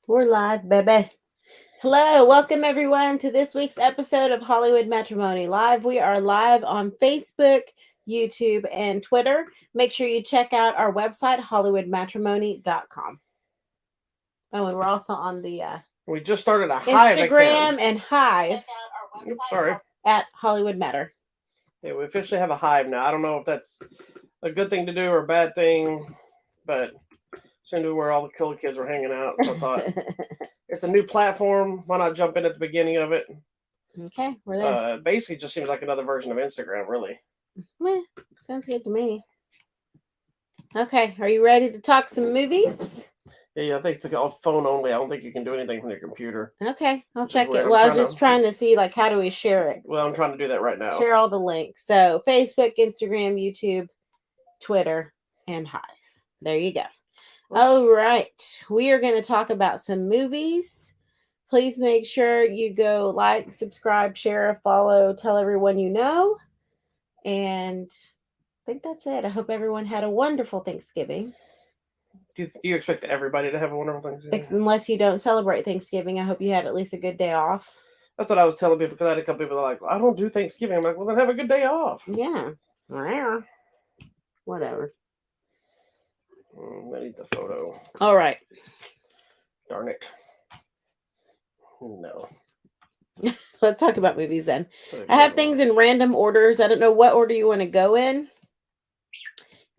We're live, baby. Hello, welcome everyone to this week's episode of Hollywood Matrimony Live. We are live on Facebook, YouTube, and Twitter. Make sure you check out our website, hollywoodmatrimony.com. Oh, and we're also on the We just started a Hive Instagram account. and Hive Oops, sorry. at Hollywood Matter. Yeah, we officially have a Hive now. I don't know if that's a good thing to do or a bad thing, but seemed to be where all the cool kids were hanging out. So I thought it's a new platform. Why not jump in at the beginning of it? Okay, we're there. Basically, just seems like another version of Instagram, really. Sounds good to me. Okay, are you ready to talk some movies? Yeah, I think it's like phone only. I don't think you can do anything from your computer. Okay, I'll Which is check weird. it. Well, I was just trying to see like how do we share it? Well, I'm trying to do that right now. Share all the links. So Facebook, Instagram, YouTube, Twitter, and Hive. There you go. All right. We are going to talk about some movies. Please make sure you go like, subscribe, share, follow, tell everyone you know. And I think that's it. I hope everyone had a wonderful Thanksgiving. Do you expect everybody to have a wonderful Thanksgiving? Unless you don't celebrate Thanksgiving, I hope you had at least a good day off. That's what I was telling people because I had a couple people that are like, well, I don't do Thanksgiving. I'm like, well, then have a good day off. Yeah. Whatever. That needs a photo. All right. Darn it. No. Let's talk about movies then. I have things in random orders. I don't know what order you want to go in.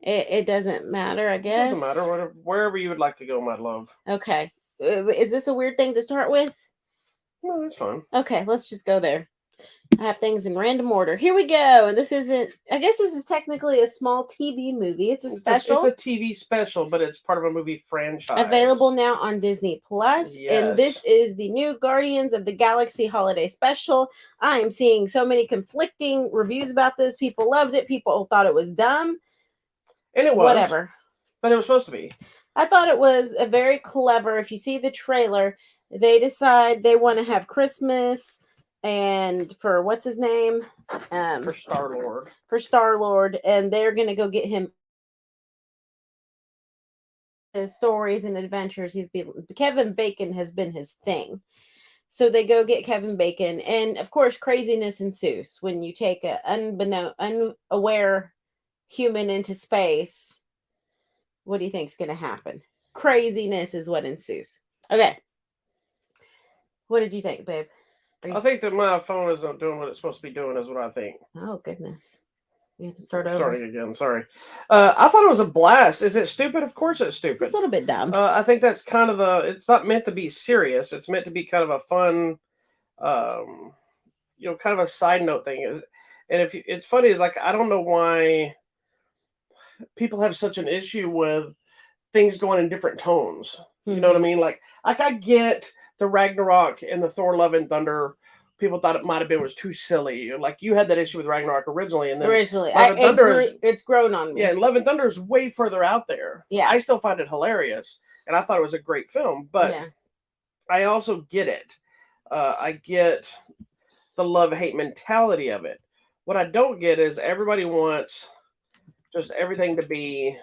It doesn't matter, I guess. It doesn't matter. Wherever you would like to go, my love. Okay. Is this a weird thing to start with? No, that's fine. Okay, let's just go there. I have things in random order. Here we go. And this isn't, I guess this is technically a small TV movie. It's a special. It's a TV special, but it's part of a movie franchise. Available now on Disney Plus. Yes. And this is the new Guardians of the Galaxy holiday special. I am seeing so many conflicting reviews about this. People loved it. People thought it was dumb. And it was. Whatever. But it was supposed to be. I thought it was a very clever. If you see the trailer, they decide they want to have Christmas and for what's his name? For Star-Lord. For Star-Lord, and they're going to go get him his stories and adventures. Kevin Bacon has been his thing. So they go get Kevin Bacon, and of course craziness ensues when you take a unaware human into space. What do you think is going to happen? Craziness is what ensues. Okay. What did you think, babe? I think that my phone isn't doing what it's supposed to be doing, is what I think. Oh, goodness. You have to start over. Starting again, sorry. I thought it was a blast. Is it stupid? Of course it's stupid. It's a little bit dumb. I think that's kind of it's not meant to be serious. It's meant to be kind of a fun, kind of a side note thing. And if it's funny, is like, I don't know why people have such an issue with things going in different tones. You know what I mean? Like I get the Ragnarok and the Thor Love and Thunder. People thought it might have been was too silly. Like you had that issue with Ragnarok originally, and then Love and Thunder it's grown on me. Yeah, and Love and Thunder is way further out there. Yeah, I still find it hilarious, and I thought it was a great film. But I also get it. I get the love-hate mentality of it. What I don't get is everybody wants just everything to be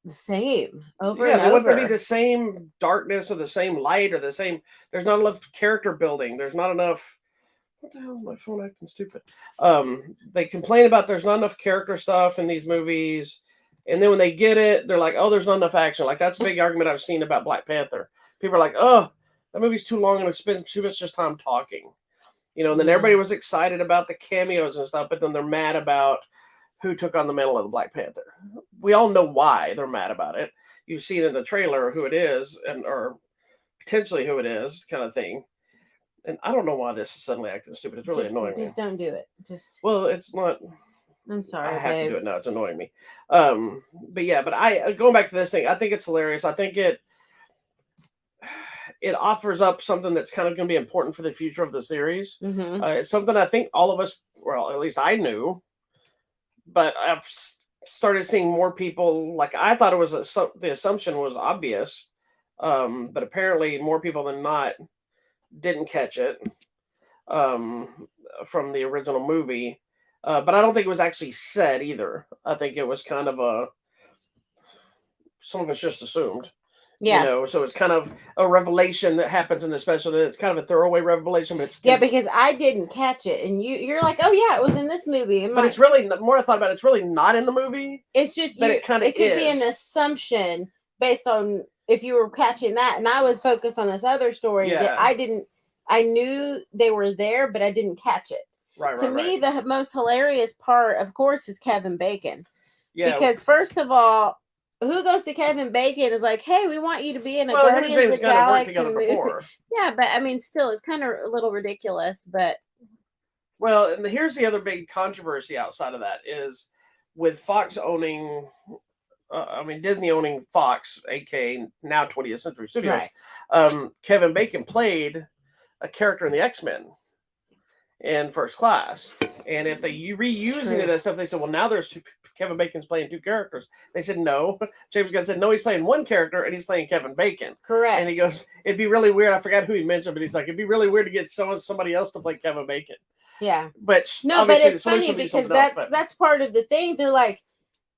the same over and over. They want to be the same darkness or the same light or the same. There's not enough character building. There's not enough. What the hell is my phone acting stupid? They complain about there's not enough character stuff in these movies, and then when they get it, they're like, "Oh, there's not enough action." Like that's a big argument I've seen about Black Panther. People are like, "Oh, that movie's too long and spends too much just time talking," And then everybody was excited about the cameos and stuff, but then they're mad about who took on the mantle of the Black Panther. We all know why they're mad about it. You've seen in the trailer who it is, or potentially who it is, kind of thing. And I don't know why this is suddenly acting stupid. It's really annoying me. Just don't do it. Well, it's not. I'm sorry. I have to do it now. It's annoying me. But I going back to this thing. I think it's hilarious. I think it offers up something that's kind of going to be important for the future of the series. It's something I think all of us, well, at least I knew, but I've started seeing more people. Like I thought it was the assumption was obvious, but apparently more people than not didn't catch it from the original movie. But I don't think it was actually said either. I think it was kind of some of it's just assumed. You Yeah. know, so it's kind of a revelation that happens in the special. And it's kind of a throwaway revelation, but it's Yeah, because I didn't catch it, and you're like, oh yeah, it was in this movie. And but it's really the more I thought about it, it's really not in the movie. it's just But you. it kind of It could be an is. assumption based on if you were catching that, and I was focused on this other story that Yeah. I didn't. I knew they were there, but I didn't catch it. Right, To right, me, right. the most hilarious part, of course, is Kevin Bacon. Yeah. Because first of all, who goes to Kevin Bacon is like, hey, we want you to be in a Well, him and Guardians James of Gunn have worked Galaxy together movie. before. Yeah, but I mean, still, it's kind of a little ridiculous. But Well, and here's the other big controversy outside of that is with Fox owning, Disney owning Fox, aka now 20th Century Studios. right, Kevin Bacon played a character in the X-Men in First Class, and if they reusing True. it as stuff, they said, well, now there's Kevin Bacon's playing two characters. They said no. James Gunn said no, he's playing one character and he's playing Kevin Bacon. correct. And he goes, it'd be really weird. I forgot who he mentioned, but he's like, it'd be really weird to get somebody else to play Kevin Bacon. Yeah. But No, but obviously it's funny because else, that's part of the thing. They're like,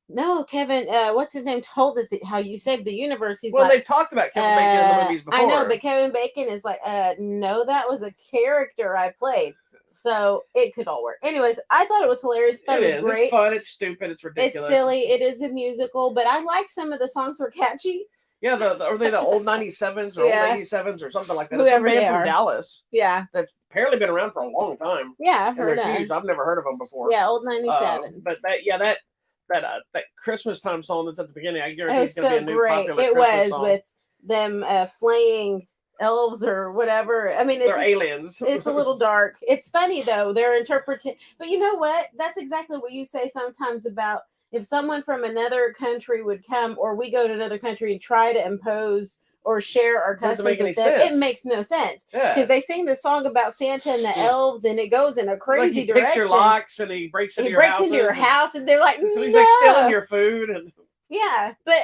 no, Kevin, what's his name told us how you saved the universe. He's well, like, they've talked about Kevin Bacon in the movies before. I know, but Kevin Bacon is like, no, that was a character I played. So it could all work. Anyways, I thought it was hilarious. I thought it was great. It's fun. It's stupid. It's ridiculous. It's silly. It is a musical, but I like some of the songs were catchy. Yeah, are they the old 97s or Yeah. old 87s or something like that? Whoever it's some they band are. from Dallas. Yeah. That's apparently been around for a long time. Yeah, I've And heard they're of huge. I've never heard of them before. Yeah, old 97. But that Christmas time song that's at the beginning, I guarantee It it's was going to so be a new great. popular It Christmas was song. with them flaying elves or whatever. I mean, They're aliens. It's a little dark. It's funny though. They're interpreting, but you know what? That's exactly what you say sometimes about if someone from another country would come, or we go to another country and try to impose or share our Doesn't customs make any with them. sense. It makes no sense Yeah. because they sing the song about Santa and the elves, and it goes in a crazy he direction. picks your locks and he breaks into your house, and they're like, no. He's like stealing your food. And yeah, but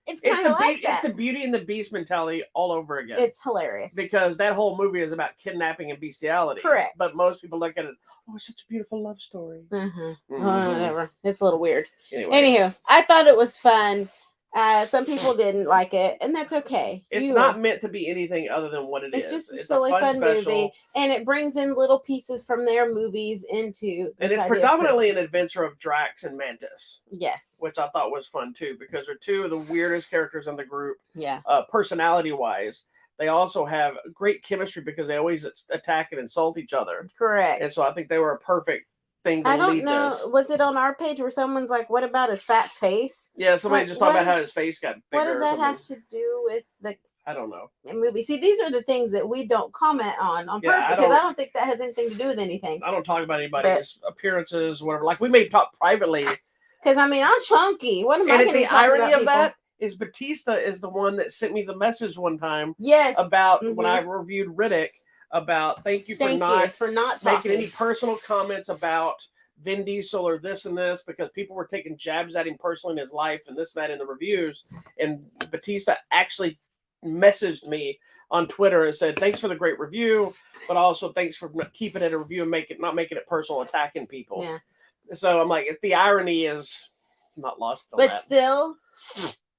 it's kind of like that. It's the Beauty and the Beast mentality all over again. It's hilarious because that whole movie is about kidnapping and bestiality. Correct. But most people look at it, oh, it's such a beautiful love story. Whatever. It's a little weird. Anyway. Anywho, I thought it was fun. Some people didn't like it, and that's okay. It's not meant to be anything other than what it is. It's just a silly, fun movie, and it brings in little pieces from their movies into. And it's predominantly an adventure of Drax and Mantis. Yes, which I thought was fun too, because they're two of the weirdest characters in the group. Yeah, personality-wise, they also have great chemistry because they always attack and insult each other. Correct. And so I think they were a perfect thing to lead this. I don't know. Was it on our page where someone's like, "What about his fat face?" Yeah, somebody just talked about how his face got bigger. What does that have to do with the? I don't know. Movie. See, these are the things that we don't comment on purpose because I don't think that has anything to do with anything. I don't talk about anybody's appearances, whatever. Like we may talk privately. Because I mean, I'm chunky. What am I going to talk about? And the irony of that is Batista is the one that sent me the message one time. Yes. About when I reviewed Riddick. About thank you for not making any personal comments about Vin Diesel or this and this, because people were taking jabs at him personally in his life and this and that in the reviews. And Batista actually messaged me on Twitter and said, thanks for the great review, but also thanks for keeping it a review and not making it personal, attacking people. Yeah. So I'm like, the irony is not lost on but that. Still,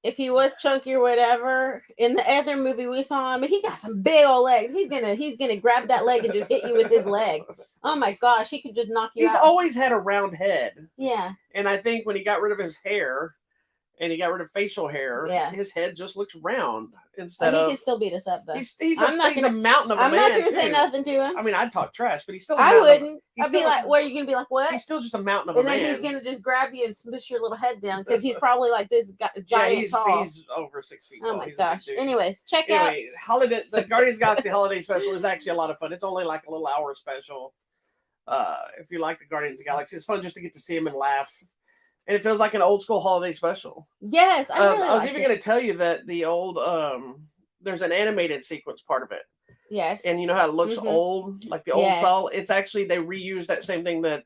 if he was chunky or whatever, in the other movie we saw him, he got some big old legs. He's gonna grab that leg and just hit you with his leg. Oh my gosh, he could just knock you out. He's always had a round head. Yeah. And I think when he got rid of his hair and he got rid of facial hair, his head just looks round instead of. He can still beat us up though. He's a mountain of a man. I'm not gonna say nothing to him. I mean, I'd talk trash, but he's still. I wouldn't. I'd be like, "What are you gonna be like? What?" He's still just a mountain of a man. And then he's gonna just grab you and smush your little head down because he's probably like this giant tall. He's over 6 feet. Oh my gosh! Anyways, check out the Guardians Galaxy Holiday Special is actually a lot of fun. It's only like a little hour special. If you like the Guardians of the Galaxy, it's fun just to get to see him and laugh. And it feels like an old school holiday special. Yes, I was even going to tell you that the old there's an animated sequence part of it. Yes. And you know how it looks old, like the old style? It's actually, they reused that same thing that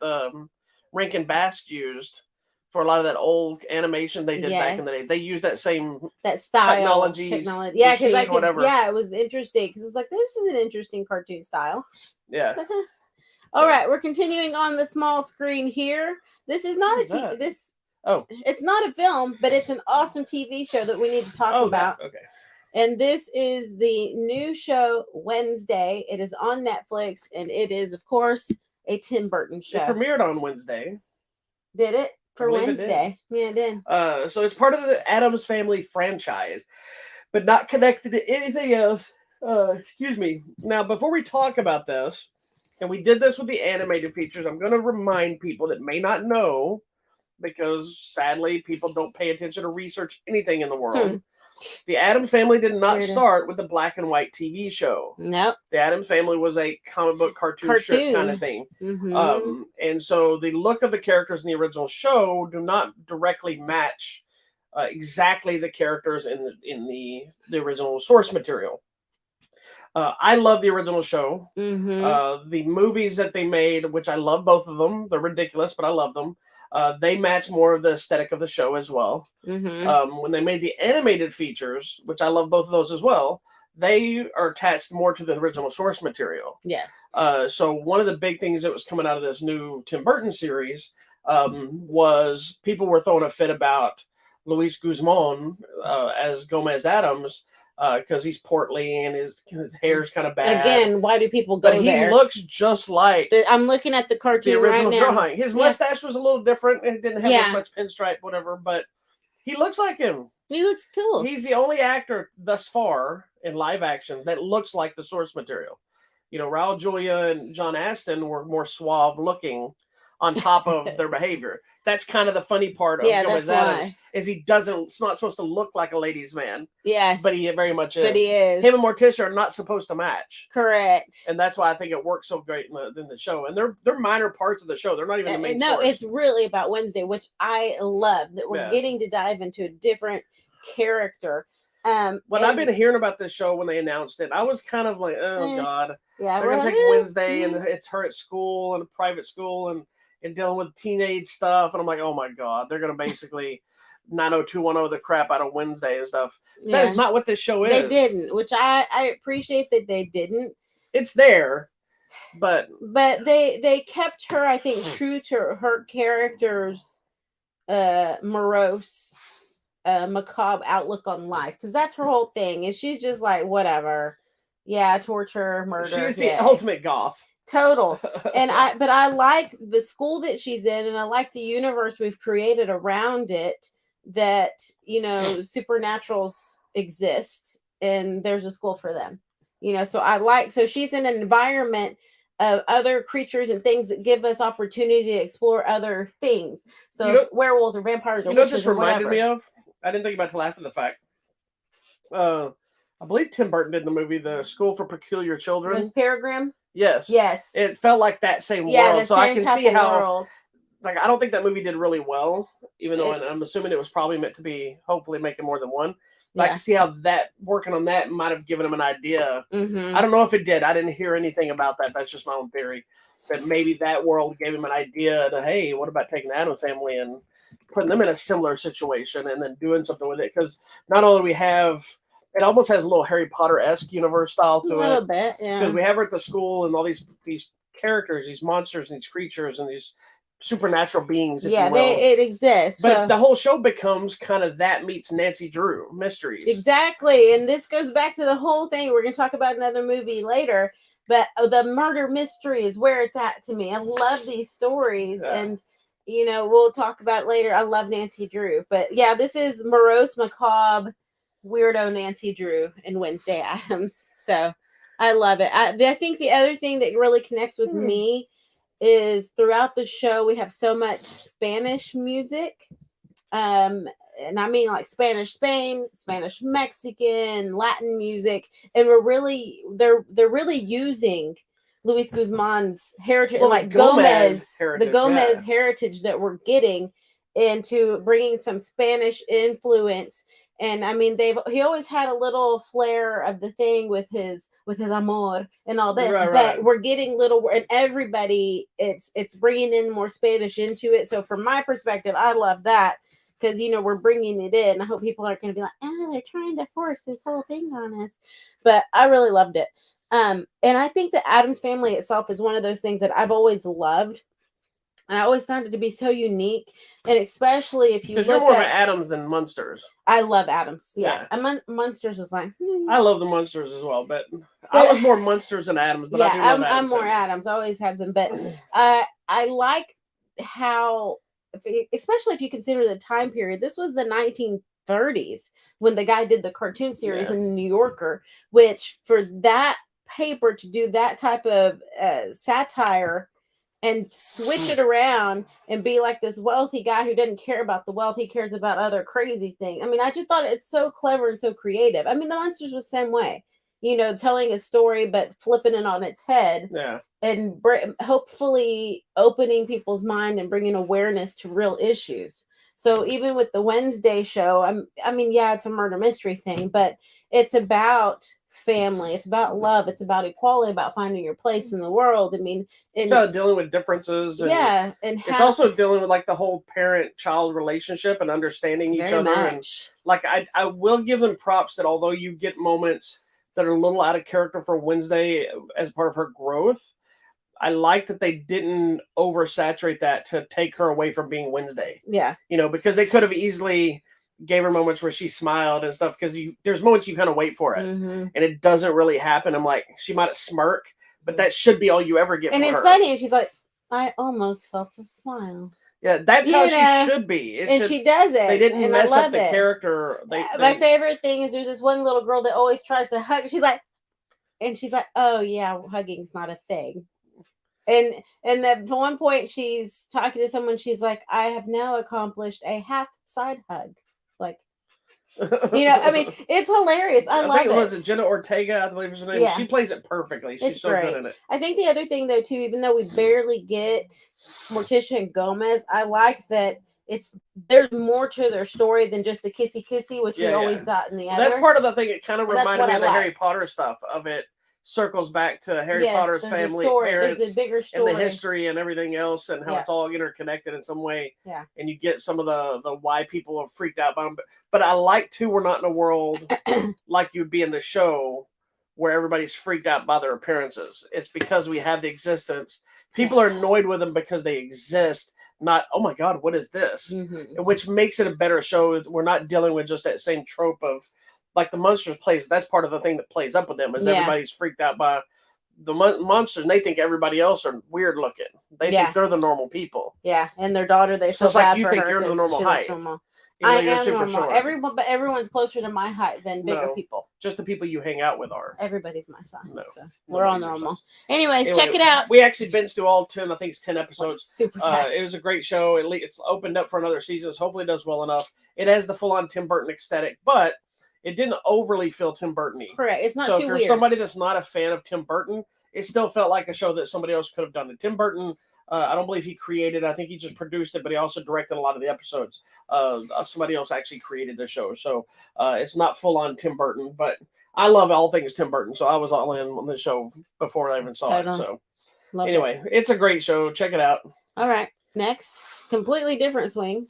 Rankin Bass used for a lot of that old animation they did back in the day. They used that same style technology. Yeah, because it was interesting because it's like, this is an interesting cartoon style. Yeah. All right, we're continuing on the small screen here. This is not it's not a film, but it's an awesome TV show that we need to talk about. Okay. And this is the new show Wednesday. It is on Netflix, and it is, of course, a Tim Burton It show. premiered on Wednesday. Did it I for believe it did. Wednesday? Yeah, it did. So it's part of the Addams Family franchise, but not connected to anything else. Excuse me. Now, before we talk about this, and we did this with the animated features, I'm going to remind people that may not know, because sadly people don't pay attention to research anything in the world. The Addams Family did not start with the black and white TV show. Nope. The Addams Family was a comic book cartoon strip kind of thing. Mm-hmm. And so the look of the characters in the original show do not directly match exactly the characters in the original source material. I love the original show. Mm-hmm. The movies that they made, which I love both of them, they're ridiculous, but I love them. They match more of the aesthetic of the show as well. Mm-hmm. When they made the animated features, which I love both of those as well, they are attached more to the original source material. Yeah. So one of the big things that was coming out of this new Tim Burton series was people were throwing a fit about Luis Guzman as Gomez Adams, because he's portly and his hair's kind of bad. Again, why do people go there? But he looks just like I'm looking at the cartoon the original right now. drawing. His mustache was a little different. It didn't have as much pinstripe, whatever, but he looks like him. He looks cool. He's the only actor thus far in live action that looks like the source material. You know, Raul Julia and John Aston were more suave looking on top of their behavior. That's kind of the funny part of Gomez Adams, is he's not supposed to look like a ladies' man. Yes. But he very much is. But he is. Him and Morticia are not supposed to match. Correct. And that's why I think it works so great in the show. And they're minor parts of the show. They're not even the main source. It's really about Wednesday, which I love, that we're getting to dive into a different character. I've been hearing about this show when they announced it, I was kind of like, oh God. Yeah, they're going to take Wednesday and it's her at school and a private school and dealing with teenage stuff. And I'm like, oh my God, they're going to basically 90210 the crap out of Wednesday and stuff. Yeah. That is not what this show is. They didn't, which I appreciate that they didn't. It's there, but they kept her, I think, true to her character's morose, macabre outlook on life, because that's her whole thing. Is she's just like, whatever, yeah, torture, murder. She's the ultimate goth. Total. And I like the school that she's in, and I like the universe we've created around it, that, you know, supernaturals exist and there's a school for them, you know. So she's in an environment of other creatures and things that give us opportunity to explore other things. So werewolves or vampires or witches, just reminded me of, I didn't think about it till after the fact. I believe Tim Burton did in the movie The School for Peculiar Children. Was Peregrine? Yes. Yes. It felt like that same world. So I can see how world. Like, I don't think that movie did really well, even though I'm assuming it was probably meant to be hopefully making more than one. But I can see how that working on that might have given him an idea. Mm-hmm. I don't know if it did. I didn't hear anything about that. That's just my own theory. That maybe that world gave him an idea to, hey, what about taking the Addams Family and putting them in a similar situation and then doing something with it? Because not only we have, it almost has a little Harry Potter-esque universe style to it. A little bit, yeah. Because we have her at the school and all these characters, these monsters, these creatures, and these supernatural beings, if you will. It exists. But the whole show becomes kind of that meets Nancy Drew mysteries. Exactly. And this goes back to the whole thing. We're going to talk about another movie later. But the murder mystery is where it's at to me. I love these stories. Yeah. And, you know, we'll talk about it later. I love Nancy Drew. But, yeah, this is morose, macabre, weirdo Nancy Drew in Wednesday Addams. So I love it. I think the other thing that really connects with me is throughout the show we have so much Spanish music, and I mean like Spanish Spain, Spanish Mexican, Latin music, and they're really using Luis Guzman's heritage, like Gomez heritage, the Gomez heritage that we're getting into bringing some Spanish influence. And I mean, he always had a little flair of the thing with his amor and all this, but we're getting little, and everybody, it's bringing in more Spanish into it. So from my perspective, I love that, because, you know, we're bringing it in. I hope people aren't going to be like, they're trying to force this whole thing on us, but I really loved it. And I think the Addams Family itself is one of those things that I've always loved. And I always found it to be so unique, and especially if you Because you're look more of an at, Adams than Munsters. I love Adams. Yeah, Yeah. Munsters is like, I love the Munsters as well, but I but was more Munsters than Adams. But I yeah, do love I'm Adams. more Adams. I always have been, but I like how, especially if you consider the time period. This was the 1930s when the guy did the cartoon series Yeah. in the New Yorker, which for that paper to do that type of satire and switch it around and be like this wealthy guy who doesn't care about the wealth, he cares about other crazy things. I mean, I just thought it's so clever and so creative. I mean, the Monsters was the same way, you know, telling a story but flipping it on its head, Yeah. and hopefully opening people's mind and bringing awareness to real issues. So even with the Wednesday show, I mean, yeah, it's a murder mystery thing, but it's about family, it's about love, it's about equality, about finding your place in the world. I mean, It's about dealing with differences, and yeah, and it's also dealing with like the whole parent-child relationship and understanding each very other. And much. like I will give them props that although you get moments that are a little out of character for Wednesday as part of her growth, I like that they didn't oversaturate that to take her away from being Wednesday. Yeah. You know, because they could have easily gave her moments where she smiled and stuff, because there's moments you kind of wait for it, Mm-hmm. and it doesn't really happen. I'm like, she might smirk, but that should be all you ever get And from it's her. funny, and she's like, I almost felt a smile. Yeah, that's how she should be. And she does it. They didn't and mess I love up the it. character. My favorite thing is there's this one little girl that always tries to hug. She's like, oh yeah, hugging's not a thing. And at one point she's talking to someone. She's like, I have now accomplished a half side hug. Like, you know, I mean, it's hilarious. I love think it. Was it Jenna Ortega? I believe is her name. Yeah. She plays it perfectly. She's It's so great. good in it. I think the other thing though too, even though we barely get Morticia and Gomez, I like that there's more to their story than just the kissy, which we always got in the other. That's part of the thing. It kind of And that's reminded me what of I the Harry liked. Potter stuff. Of it circles back to Harry Potter's there's family, a story. parents, There's a bigger and story. the history and everything else, and how Yeah. it's all interconnected in some way. Yeah. And you get some of the why people are freaked out by them. But I like too, we're not in a world like you'd be in the show where everybody's freaked out by their appearances. It's because we have the existence. People are annoyed with them because they exist, not, oh my God, what is this? Mm-hmm. Which makes it a better show. We're not dealing with just that same trope of, like the Monsters plays, that's part of the thing that plays up with them, is everybody's freaked out by the monsters, and they think everybody else are weird looking. They think they're the normal people. Yeah, and their daughter, they so feel it's like bad you for think her you're the 'cause normal she height. looks normal. I am super normal. short. But everyone's closer to my height than bigger people. Just the people you hang out with are. Everybody's my size. No, so we're all normal. Anyways, check it Anyway, out. We actually binged through all 10. I think it's 10 episodes. Super fast. It was a great show. It's opened up for another season. So hopefully it does well enough. It has the full-on Tim Burton aesthetic, but it didn't overly feel Tim Burton-y. Correct. It's not so too if you're weird. somebody that's not a fan of Tim Burton, it still felt like a show that somebody else could have done it. Tim Burton, I don't believe he created. I think he just produced it, but he also directed a lot of the episodes. Somebody else actually created the show, so it's not full on Tim Burton. But I love all things Tim Burton, so I was all in on the show before I even saw it. So anyway, it's a great show. Check it out. All right, next, completely different swing.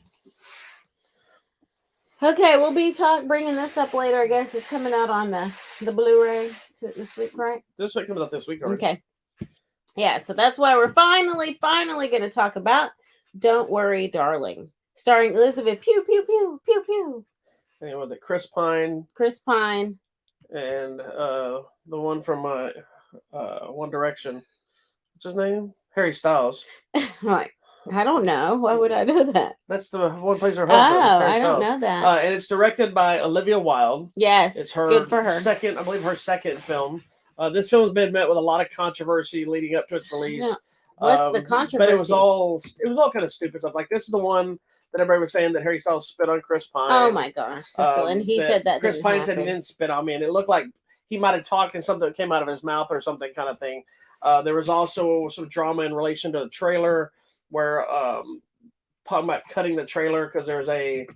Okay, we'll be bringing this up later. I guess it's coming out on the Blu-ray this week, right? This week comes out this week already. Okay. Yeah, so that's why we're finally going to talk about Don't Worry, Darling, starring Elizabeth Pew, Pew, Pew, Pew, Pew. And was it Chris Pine? Chris Pine. And the one from One Direction. What's his name? Harry Styles. Like, I don't know. Why would I know that? That's the one plays her husband. I don't know that. And it's directed by Olivia Wilde. Yes, it's her good for her. I believe her second film. This film has been met with a lot of controversy leading up to its release. What's the controversy? But it was all kind of stupid stuff. Like, this is the one that everybody was saying that Harry Styles spit on Chris Pine. Oh my gosh! And he said that Chris Pine said he didn't spit on me, and it looked like he might have talked and something came out of his mouth or something kind of thing. There was also some drama in relation to the trailer where talking about cutting the trailer because there's a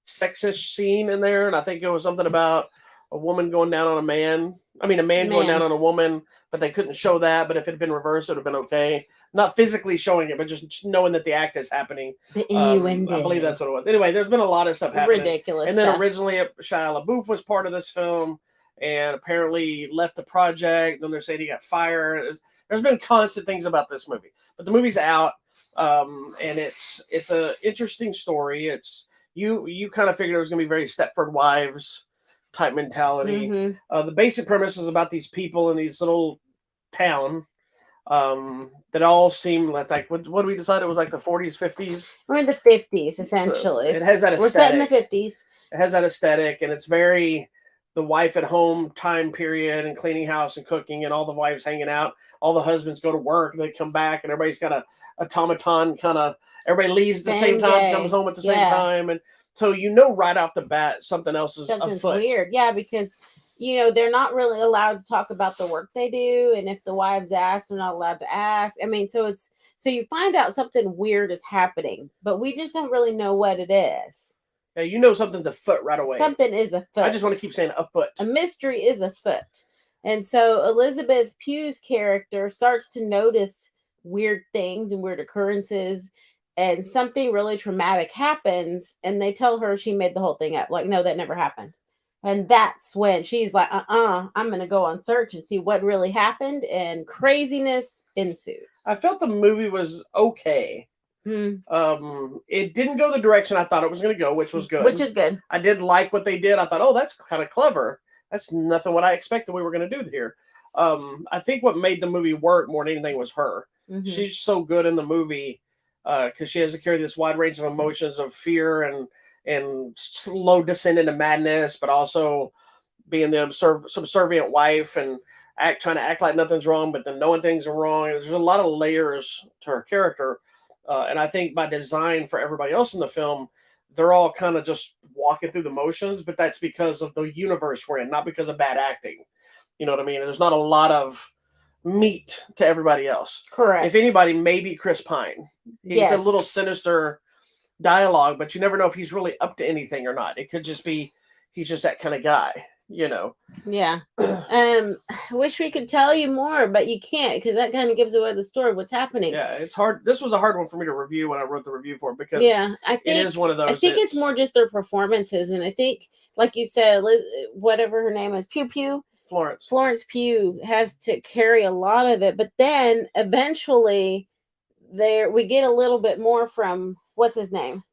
sexist scene in there, and I think it was something about a woman going down on a man. I mean, a man going down on a woman, but they couldn't show that. But if it had been reversed, it would have been okay. Not physically showing it, but just knowing that the act is happening. The innuendo. I believe that's what it was. Anyway, there's been a lot of stuff happening. Ridiculous. And then originally, Shia LaBeouf was part of this film, and apparently left the project. Then they're saying he got fired. There's been constant things about this movie, but the movie's out, and it's a interesting story. It's you kind of figured it was going to be very Stepford Wives type mentality. The basic premise is about these people in these little town that all seem like what do we decide it was like the 40s, 50s? We're in the 50s, essentially. So it has that aesthetic. We're set in the 50s. It has that aesthetic, and it's very the wife at home time period and cleaning house and cooking and all the wives hanging out. All the husbands go to work, they come back, and everybody's got a automaton kind of, everybody leaves at the same time, day. comes home at the same time. And so you know right off the bat something else is Something's afoot. weird. Yeah, because they're not really allowed to talk about the work they do, and if the wives ask, they're not allowed to ask. I mean, so you find out something weird is happening, but we just don't really know what it is. Yeah, you know something's afoot right away. Something is afoot. I just want to keep saying afoot. A mystery is afoot. And so Elizabeth Pugh's character starts to notice weird things and weird occurrences, and something really traumatic happens, and they tell her she made the whole thing up. Like, no, that never happened. And that's when she's like, I'm going to go on search and see what really happened, and craziness ensues. I felt the movie was okay. It didn't go the direction I thought it was going to go, which was good. Which is good. I did like what they did. I thought, oh, that's kind of clever. That's nothing what I expected we were going to do here. I think what made the movie work more than anything was her. She's so good in the movie because she has to carry this wide range of emotions of fear and slow descent into madness, but also being the subservient wife and trying to act like nothing's wrong, but then knowing things are wrong. And there's a lot of layers to her character. And I think by design for everybody else in the film, they're all kind of just walking through the motions, but that's because of the universe we're in, not because of bad acting. You know what I mean? There's not a lot of meat to everybody else. Correct. If anybody, maybe Chris Pine. He's a little sinister dialogue, but you never know if he's really up to anything or not. It could just be he's just that kind of guy. Yeah. Wish we could tell you more, but you can't, because that kind of gives away the story, what's happening. Yeah, it's hard. This was a hard one for me to review when I wrote the review for it, because I think it is one of those. I think it's more just their performances, and I think, like you said, whatever her name is, Florence Pugh has to carry a lot of it, but then eventually we get a little bit more from what's his name?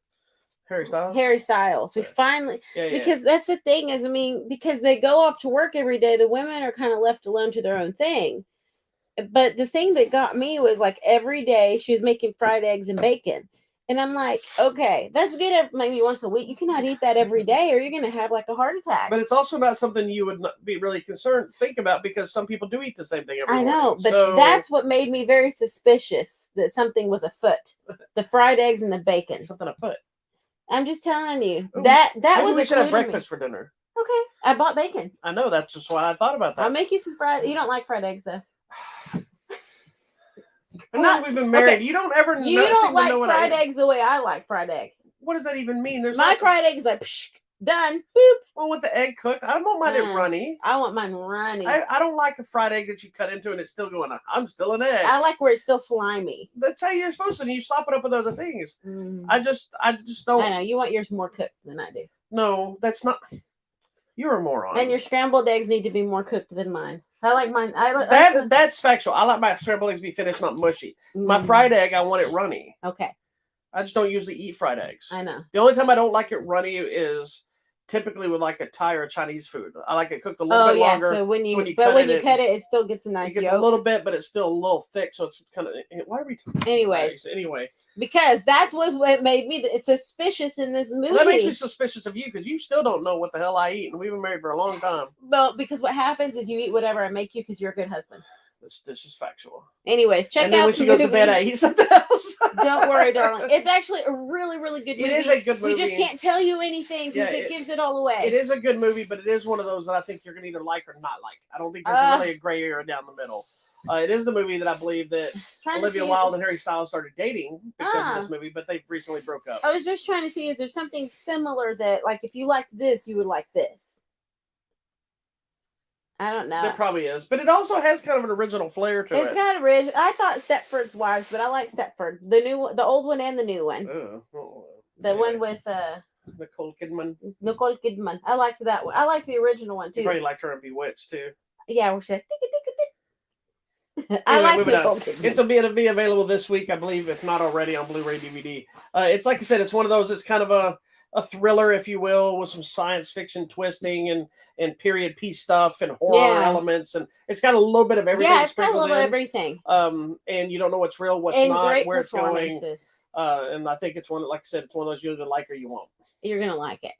Harry Styles. We finally, because that's the thing is, because they go off to work every day, the women are kind of left alone to their own thing. But the thing that got me was, like, every day she was making fried eggs and bacon. And I'm like, okay, that's good maybe once a week. You cannot eat that every day, or you're going to have like a heart attack. But it's also not something you would be really think about, because some people do eat the same thing every morning. I know, but that's what made me very suspicious that something was afoot. The fried eggs and the bacon. Something afoot. I'm just telling you. Ooh, that was we should have breakfast for dinner. Okay. I bought bacon. I know, that's just why I thought about that. I'll make you some you don't like fried eggs, though. We've been married. Okay. You don't ever You don't like fried eggs the way I like fried egg. What does that even mean? My fried egg is like, psh, done. Boop. Well, with the egg cooked, I don't want mine runny. I want mine runny. I don't like a fried egg that you cut into and it's still going, I'm still an egg. I like where it's still slimy. That's how you're supposed to. And you sop it up with other things. I just don't. I know. You want yours more cooked than I do. No, that's not. You're a moron. And your scrambled eggs need to be more cooked than mine. I like mine. That's factual. I like my scrambled eggs to be finished, not mushy. My fried egg, I want it runny. Okay. I just don't usually eat fried eggs. I know. The only time I don't like it runny is typically with like a Thai or Chinese food. I like it cooked a little bit longer. So when you cut it, it still gets a nice yolk. It gets a little bit, but it's still a little thick, so it's kind of. Why are we? Anyway, because that's what made me suspicious in this movie. Well, that makes me suspicious of you, because you still don't know what the hell I eat, and we've been married for a long time. Well, because what happens is you eat whatever I make you, because you're a good husband. This is factual. Anyways, check out the movie. And then when she goes to bed, I eat something else. Don't worry, darling. It's actually a really, really good movie. It is a good movie. We just can't tell you anything because it gives it all away. It is a good movie, but it is one of those that I think you're going to either like or not like. I don't think there's really a gray area down the middle. It is the movie that I believe that Olivia Wilde and Harry Styles started dating because of this movie, but they recently broke up. I was just trying to see, is there something similar that, like, if you liked this, you would like this? I don't know. There probably is, but it also has kind of an original flair to it. It's got original. I thought Stepford's Wives, but I like Stepford, the old one and the new one. Oh, the one with Nicole Kidman. Nicole Kidman. I liked that one. I like the original one You too. probably liked her in Bewitched too. Yeah, where she's like, I Anyway, like moving on. Nicole Kidman. It'll be available this week, I believe, if not already on Blu-ray DVD. It's like I said, it's one of those. It's kind of a thriller, if you will, with some science fiction twisting and period piece stuff and horror elements, and it's got a little bit of everything. Yeah, it's got a sprinkled little in. Everything. And you don't know what's real, what's and not, great where it's going. performances. And I think it's one, like I said, it's one of those you either like or you won't. You're gonna like it.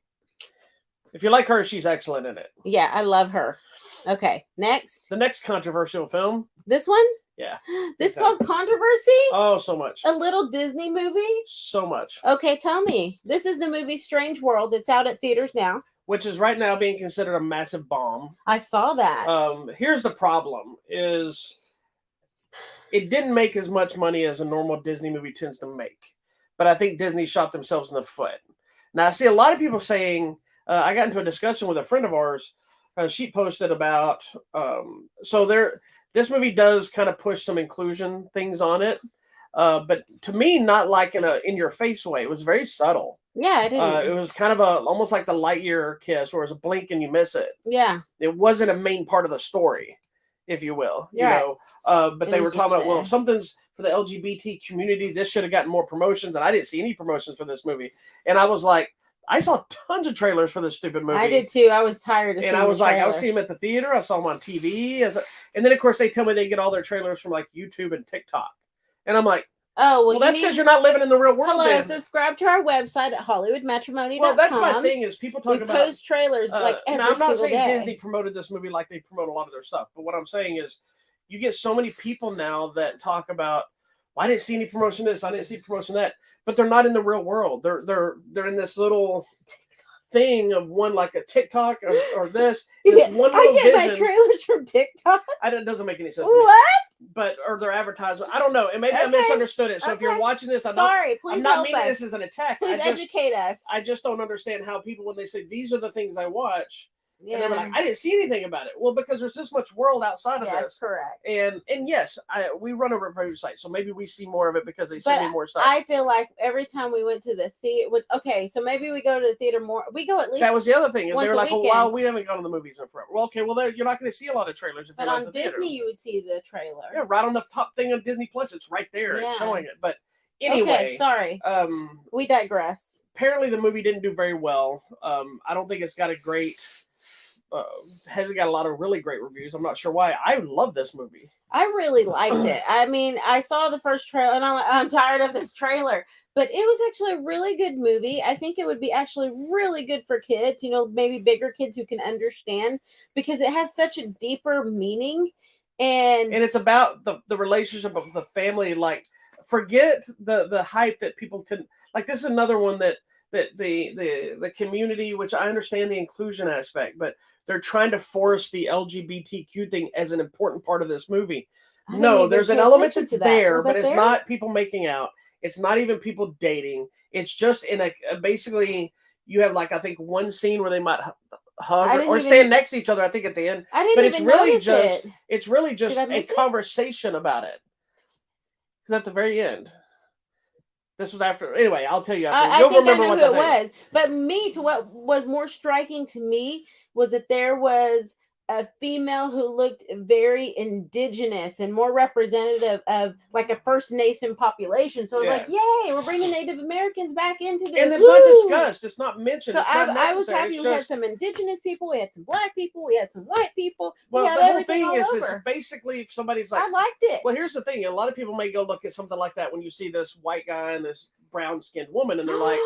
If you like her, she's excellent in it. Yeah, I love her. Okay, next. The next controversial film. This one? Yeah. This caused controversy? Oh, so much. A little Disney movie? So much. Okay, tell me. This is the movie Strange World. It's out at theaters now. Which is right now being considered a massive bomb. I saw that. Here's the problem is it didn't make as much money as a normal Disney movie tends to make. But I think Disney shot themselves in the foot. Now, I see a lot of people saying, I got into a discussion with a friend of ours. She posted about, this movie does kind of push some inclusion things on it. But to me, not like in your face way. It was very subtle. Yeah, it is. It was kind of almost like the Lightyear kiss, where it's a blink and you miss it. Yeah. It wasn't a main part of the story, if you will. Yeah. You know, but they were talking about, well, if something's for the LGBT community, this should have gotten more promotions, and I didn't see any promotions for this movie. And I was like, I saw tons of trailers for this stupid movie. I did too. I was tired of seeing And I was like, trailer. I was seeing them at the theater. I saw them on TV. And then, of course, they tell me they get all their trailers from like YouTube and TikTok. And I'm like, oh, well that's because you're not living in the real world. Hello, then. Subscribe to our website at HollywoodMatrimony.com. Well, that's my thing is people talk about. We post trailers like every now, I'm not single saying day. Disney promoted this movie like they promote a lot of their stuff. But what I'm saying is you get so many people now that talk about, well, I didn't see any promotion of this. I didn't see promotion of that. But they're not in the real world. They're in this little thing of one like a TikTok or this. This one little I get vision. my trailers from TikTok. It doesn't make any sense. What? Or their advertisement. I don't know. And maybe I misunderstood it. So if you're watching this, please I'm not help meaning us. this as an attack. Please educate us. I just don't understand how people, when they say these are the things I watch, yeah. and they're like, I didn't see anything about it. Well, because there's this much world outside of this. That's correct. And yes, we run a review site, so maybe we see more of it because they send me more stuff. I feel like every time we went to the theater, okay, so maybe we go to the theater more. We go at least. That was the other thing is they were like, well, we haven't gone to the movies in forever. Well, okay, well you're not going to see a lot of trailers if but you're on at the Disney theater. you would see the trailer. Yeah, right on the top thing on Disney Plus. It's right there. Yeah. It's showing it. But anyway, okay, sorry. We digress. Apparently, the movie didn't do very well. I don't think it's got a great. Hasn't got a lot of really great reviews. I'm not sure why. I love this movie. I really liked it. I mean, I saw the first trailer and I'm tired of this trailer, but it was actually a really good movie. I think it would be actually really good for kids, maybe bigger kids who can understand because it has such a deeper meaning. And it's about the relationship of the family. Like, forget the hype that people tend. Like, this is another one that the community, which I understand the inclusion aspect, but they're trying to force the LGBTQ thing as an important part of this movie. No, there's an element that's there, but it's not people making out. It's not even people dating. It's just in basically you have like, I think one scene where they might hug or stand next to each other, I think at the end. It's really just a conversation about it. Because at the very end. This was after. Anyway, I'll tell you after. You'll remember who it was. But what was more striking to me was that there was a female who looked very indigenous and more representative of like a First Nation population. So I was like, yay, we're bringing Native Americans back into this. And it's not discussed. It's not mentioned. So I was happy we had some indigenous people. We had some black people. We had some white people. Well, the whole thing is basically if somebody's like, I liked it. Well, here's the thing. A lot of people may go look at something like that when you see this white guy and this brown-skinned woman, and they're like,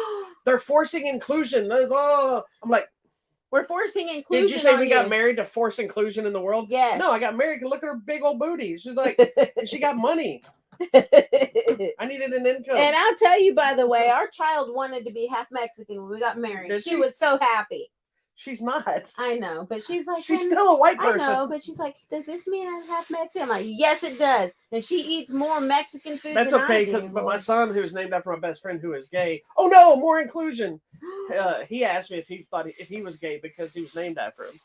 they're forcing inclusion. I'm like, we're forcing inclusion. Did you say we got married to force inclusion in the world? Yes. No, I got married. Look at her big old booty. She's like, she got money. I needed an income. And I'll tell you, by the way, our child wanted to be half Mexican when we got married. She was so happy. She's not. I know, but she's like, she's still a white person. I know, but she's like, does this mean I'm half Mexican? I'm like, yes, it does. And she eats more Mexican food. That's than okay, I do. But my son, who's named after my best friend, who is gay. Oh no, more inclusion. He asked me if he thought if he was gay because he was named after him,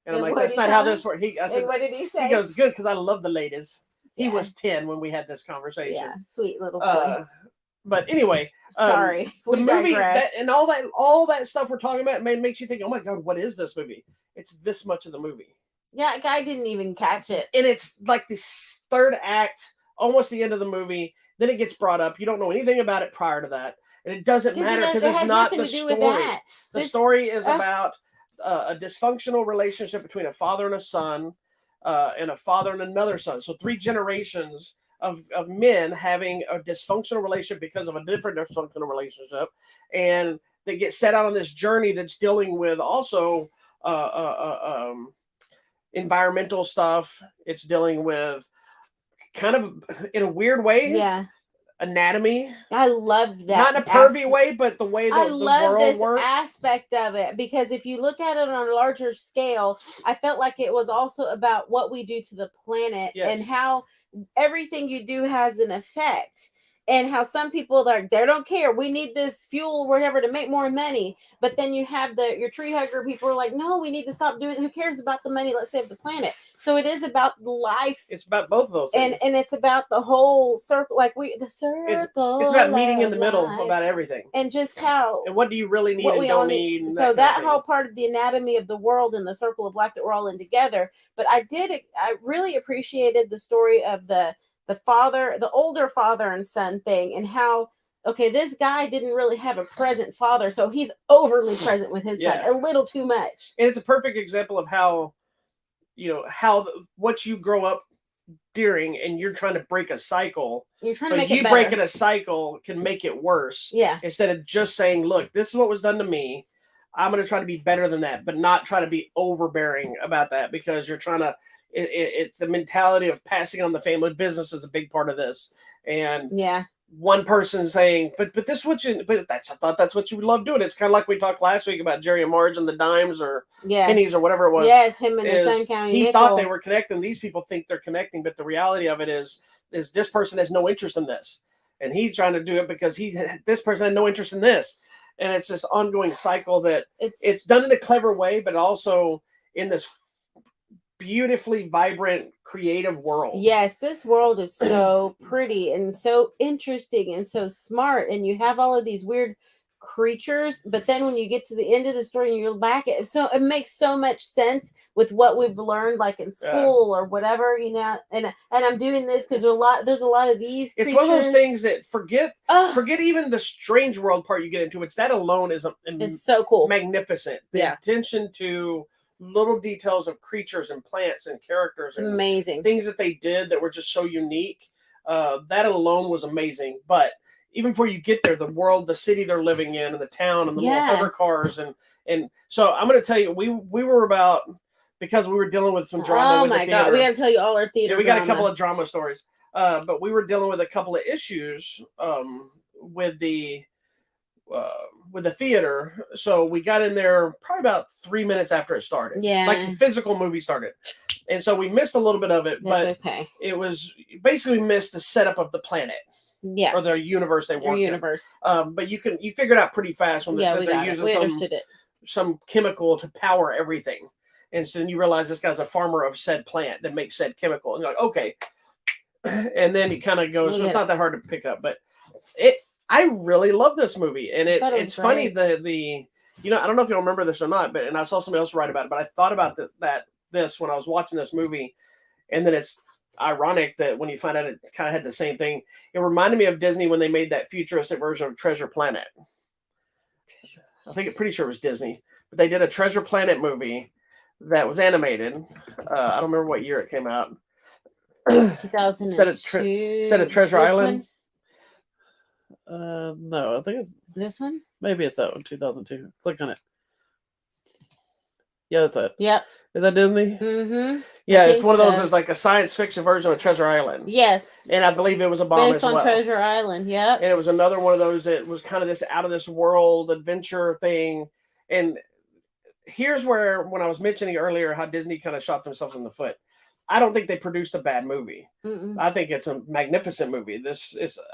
and I'm like, that's not how this works. I said, what did he say? He goes, good, because I love the ladies. He was 10 when we had this conversation. Yeah, sweet little boy. But anyway, Sorry, the we movie digress. and all that stuff we're talking about makes you think, oh my god, what is this movie? It's this much of the movie. Yeah, I didn't even catch it. And it's like this third act, almost the end of the movie. Then it gets brought up. You don't know anything about it prior to that. And it doesn't matter because it it's has not nothing the to do with story. that. The story is about a dysfunctional relationship between a father and a son, and a father and another son. So 3 generations of men having a dysfunctional relationship because of a different dysfunctional relationship. And they get set out on this journey that's dealing with also environmental stuff. It's dealing with kind of, in a weird way, Yeah, anatomy. I love Not that. in a pervy way, but the way I the love world this works. aspect of it because if you look at it on a larger scale, I felt like it was also about what we do to the planet and Yes. how everything you do has an effect. And how some people they don't care. We need this fuel, whatever, to make more money. But then you have your tree hugger people are like, no, we need to stop doing it. Who cares about the money? Let's save the planet. So it is about life. It's about both of those things. And it's about the whole circle, like the circle. It's about meeting in the middle life. About everything. And just how and what do you really need what and we don't all need. need. And So that whole part of the anatomy of the world and the circle of life that we're all in together. But I really appreciated the story of the father, the older father and son thing, and how okay, this guy didn't really have a present father, so he's overly present with his son, a little too much. And it's a perfect example of how, what you grow up during, and you're trying to break a cycle. You're trying to make it better. Breaking a cycle can make it worse. Yeah. Instead of just saying, look, this is what was done to me. I'm going to try to be better than that, but not try to be overbearing about that, because you're trying to, it's the mentality of passing on the family business is a big part of this. And yeah, one person saying, but this is what you, but I thought that's what you love doing. It's kind of like we talked last week about Jerry and Marge and the dimes or pennies or whatever it was. Yes, him and his son counting He nickels. thought they were connecting. These people think they're connecting, but the reality of it is this person has no interest in this, and he's trying to do it because this person had no interest in this, and it's this ongoing cycle that it's done in a clever way, but also in this beautifully vibrant, creative world. Yes, this world is so pretty and so interesting and so smart, and you have all of these weird creatures, but then when you get to the end of the story and you're back at so it makes so much sense with what we've learned, like in school or whatever, and I'm doing this because there's a lot of these it's creatures. One of those things that forget even the strange world part you get into. It's that alone is it's so cool, magnificent. The attention to little details of creatures and plants and characters and amazing things that they did that were just so unique. That alone was amazing. But even before you get there, the world, the city they're living in, and the town, and the little hover cars, and so I'm going to tell you, we were about, because we were dealing with some drama. Oh my god, we got to tell you all our theater. We got a couple of drama stories, but we were dealing with a couple of issues with the theater. So we got in there probably about 3 minutes after it started. Yeah, like the physical movie started, and so we missed a little bit of it. That's but okay. It was basically missed the setup of the planet. Yeah, or their universe they want. Universe. But you figured out pretty fast when they're using some chemical to power everything, and so then you realize this guy's a farmer of said plant that makes said chemical, and you're like, okay. And then it kind of goes. So it's not that hard to pick up, but I really love this movie, and it's funny the I don't know if you'll remember this or not, and I saw somebody else write about it, but I thought about this when I was watching this movie, and then it's ironic that when you find out it kind of had the same thing. It reminded me of Disney when they made that futuristic version of Treasure Planet. I think pretty sure it was Disney, but they did a Treasure Planet movie that was animated. I don't remember what year it came out. 2002. Instead of Treasure Island. No, I think it's this one. Maybe it's that one, 2002. Click on it. Yeah, that's it. Yep. Is that Disney? Mm-hmm. Yeah, it's one of those. It's like a science fiction version of Treasure Island. Yes. And I believe it was a bomb based on Treasure Island. Yep. And it was another one of those that was kind of this out of this world adventure thing. And here's where, when I was mentioning earlier how Disney kind of shot themselves in the foot, I don't think they produced a bad movie. Mm-mm. I think it's a magnificent movie.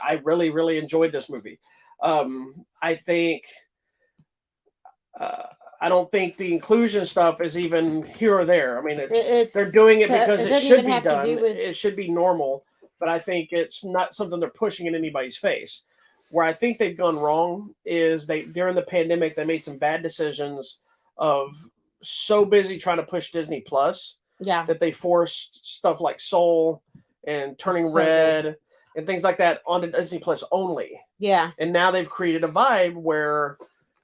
I really, really enjoyed this movie. I think. I don't think the inclusion stuff is even here or there. I mean, they're doing it because it should be done. It should be normal, but I think it's not something they're pushing in anybody's face. Where I think they've gone wrong is they during the pandemic they made some bad decisions of so busy trying to push Disney Plus Yeah. that they forced stuff like Soul and Turning It's so good. Red and things like that onto Disney Plus only. Yeah. And now they've created a vibe where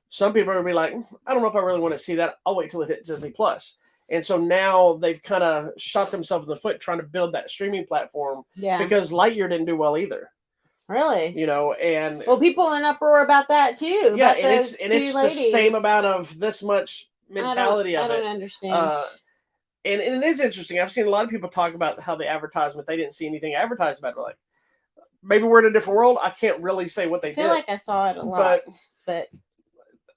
some people are gonna be like, I don't know if I really want to see that. I'll wait till it hits Disney Plus. And so now they've kind of shot themselves in the foot trying to build that streaming platform Yeah. because Lightyear didn't do well either. Really? You know, and well, people in uproar about that too. yeah, about and those it's two the same ladies. amount of this much mentality I of don't it. understand. And it is interesting. I've seen a lot of people talk about how the advertisement they didn't see anything advertised about it. Like maybe we're in a different world. I can't really say what they I feel did, like I saw it a lot, but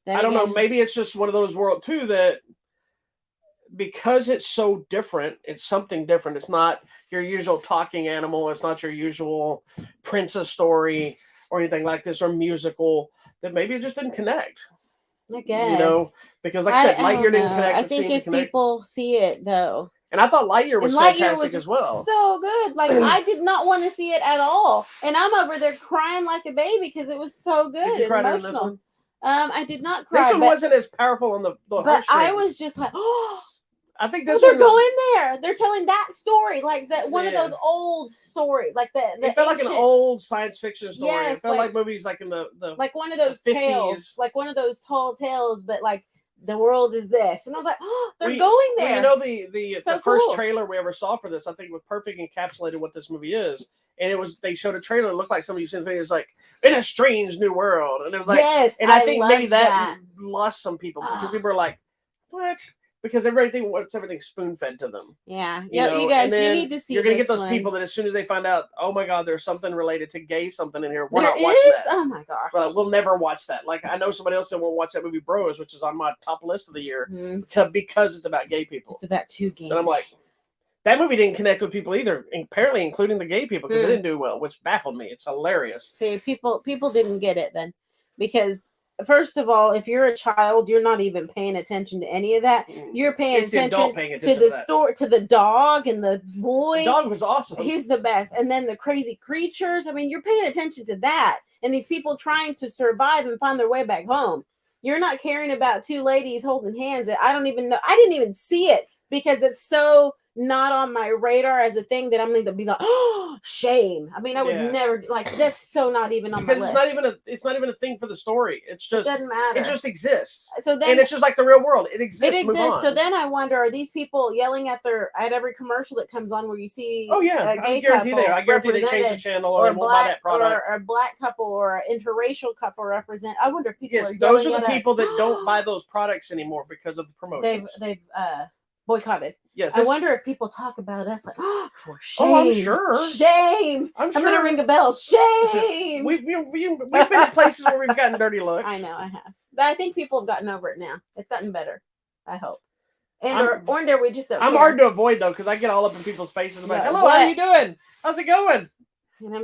I don't know. Maybe it's just one of those world too that because it's so different, it's something different. It's not your usual talking animal. It's not your usual princess story or anything like this or musical. That maybe it just didn't connect. I guess. You know, because like I said, Lightyear didn't connect. I think if people see it though. And I thought Lightyear was fantastic as well. So good. Like I did not want to see it at all. And I'm over there crying like a baby because it was so good. Did you cry and during this one? I did not cry. This one wasn't as powerful on the but I was just like, oh, I think this they're going there. They're telling that story, like that one of Yeah. those old stories, like the It felt like an old science fiction story. Yes, it felt like movies like in the like one of those 50s. tales, like one of those tall tales, but like the world is this. And I was like, oh, they're going there. Well, you know the So first cool. trailer we ever saw for this, I think, was perfect encapsulated what this movie is. And it was they showed a trailer. It looked like somebody seen the video. It was like in a strange new world, and it was like, yes, and I think maybe that that lost some people because people are like, what? Because everything wants everything spoon fed to them. Yeah, you know? You guys, and then you need to see. You're gonna get those one. people that as soon as they find out, oh my god, there's something related to gay something in here. We're there not watching that. Oh my gosh. Well, we'll never watch that. Like I know somebody else that won't watch that movie Bros, which is on my top list of the year because it's about gay people. It's about two gays. And I'm like, that movie didn't connect with people either, apparently including the gay people because it didn't do well, which baffled me. It's hilarious. See, people didn't get it then because first of all, if you're a child, you're not even paying attention to any of that. You're paying attention to the story, to the dog and the boy. The dog was awesome. He's the best. And then the crazy creatures. I mean, you're paying attention to that. And these people trying to survive and find their way back home. You're not caring about two ladies holding hands. I don't even know. I didn't even see it because it's so not on my radar as a thing that I'm going to be like, oh, shame. I mean, I would never like that's so not even on because my list. It's not even a thing for the story. It's just it doesn't matter. It just exists. So then, and it's just like the real world. It exists. It exists. So then I wonder, are these people yelling at every commercial that comes on where you see? Oh yeah, I guarantee they change the channel or they won't buy that product. Or a black couple or an interracial couple represent. I wonder if people. Yes, those are the people that don't buy those products anymore because of the promotions. They've boycotted. Yes, I wonder if people talk about us like, oh, for shame. Oh, I'm sure. Shame. I'm gonna ring a bell. Shame. We've been in places where we've gotten dirty looks. I know, I have. I think people have gotten over it now. It's gotten better. I hope. Or we just don't I'm care. hard to avoid though because I get all up in people's faces. I'm like, hello, how are you doing? How's it going?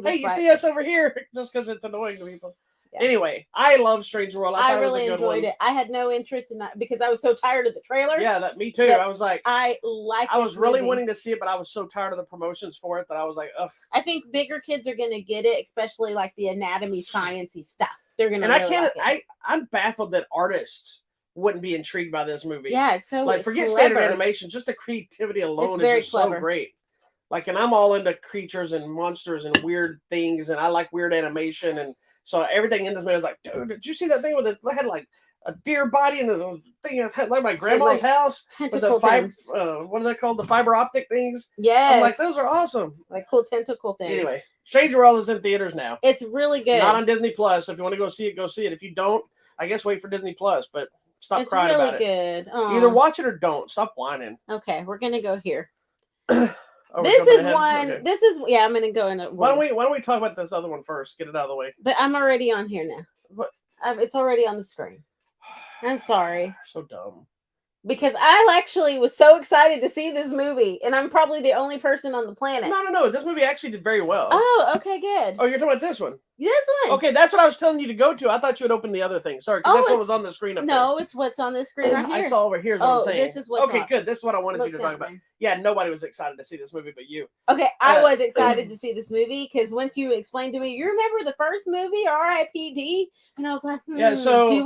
Hey, you see us over here just because it's annoying to people. Yeah. Anyway, I love Strange World. I really enjoyed it. I had no interest in that because I was so tired of the trailer. Yeah, me too. I was like, I was really wanting to see it, but I was so tired of the promotions for it that I was like, ugh. I think bigger kids are going to get it, especially like the anatomy, sciencey stuff. They're going to. And I'm baffled that artists wouldn't be intrigued by this movie. Yeah, it's so like forget clever. standard animation, just the creativity alone is just clever. So great. Like, and I'm all into creatures and monsters and weird things, and I like weird animation, and so everything in this movie was like, dude, did you see that thing with it had like a deer body and a thing like my grandma's house with the what are they called? The fiber optic things. Yes, I'm like, those are awesome. Like cool tentacle things. Anyway, Strange World is in theaters now. It's really good. Not on Disney Plus. So if you want to go see it, go see it. If you don't, I guess wait for Disney Plus. But stop crying about it. It's really good. Either watch it or don't. Stop whining. Okay, we're gonna go here. I'm gonna go in. Why don't we talk about this other one first? Get it out of the way. But I'm already on here now. What? It's already on the screen. I'm sorry. So dumb. because I actually was so excited to see this movie, and I'm probably the only person on the planet. No. This movie actually did very well. Oh, okay, good. Oh, you're talking about this one? This one. Okay, that's what I was telling you to go to. I thought you had opened the other thing. Sorry, because that's what was on the screen up there. No, it's what's on the screen right here. I saw over here is what I'm saying. This is what's okay, on. good. This is what I wanted you to talk about. Yeah, nobody was excited to see this movie but you. Okay, I was excited to see this movie because once you explained to me, you remember the first movie, R.I.P.D, and I was like, yeah. So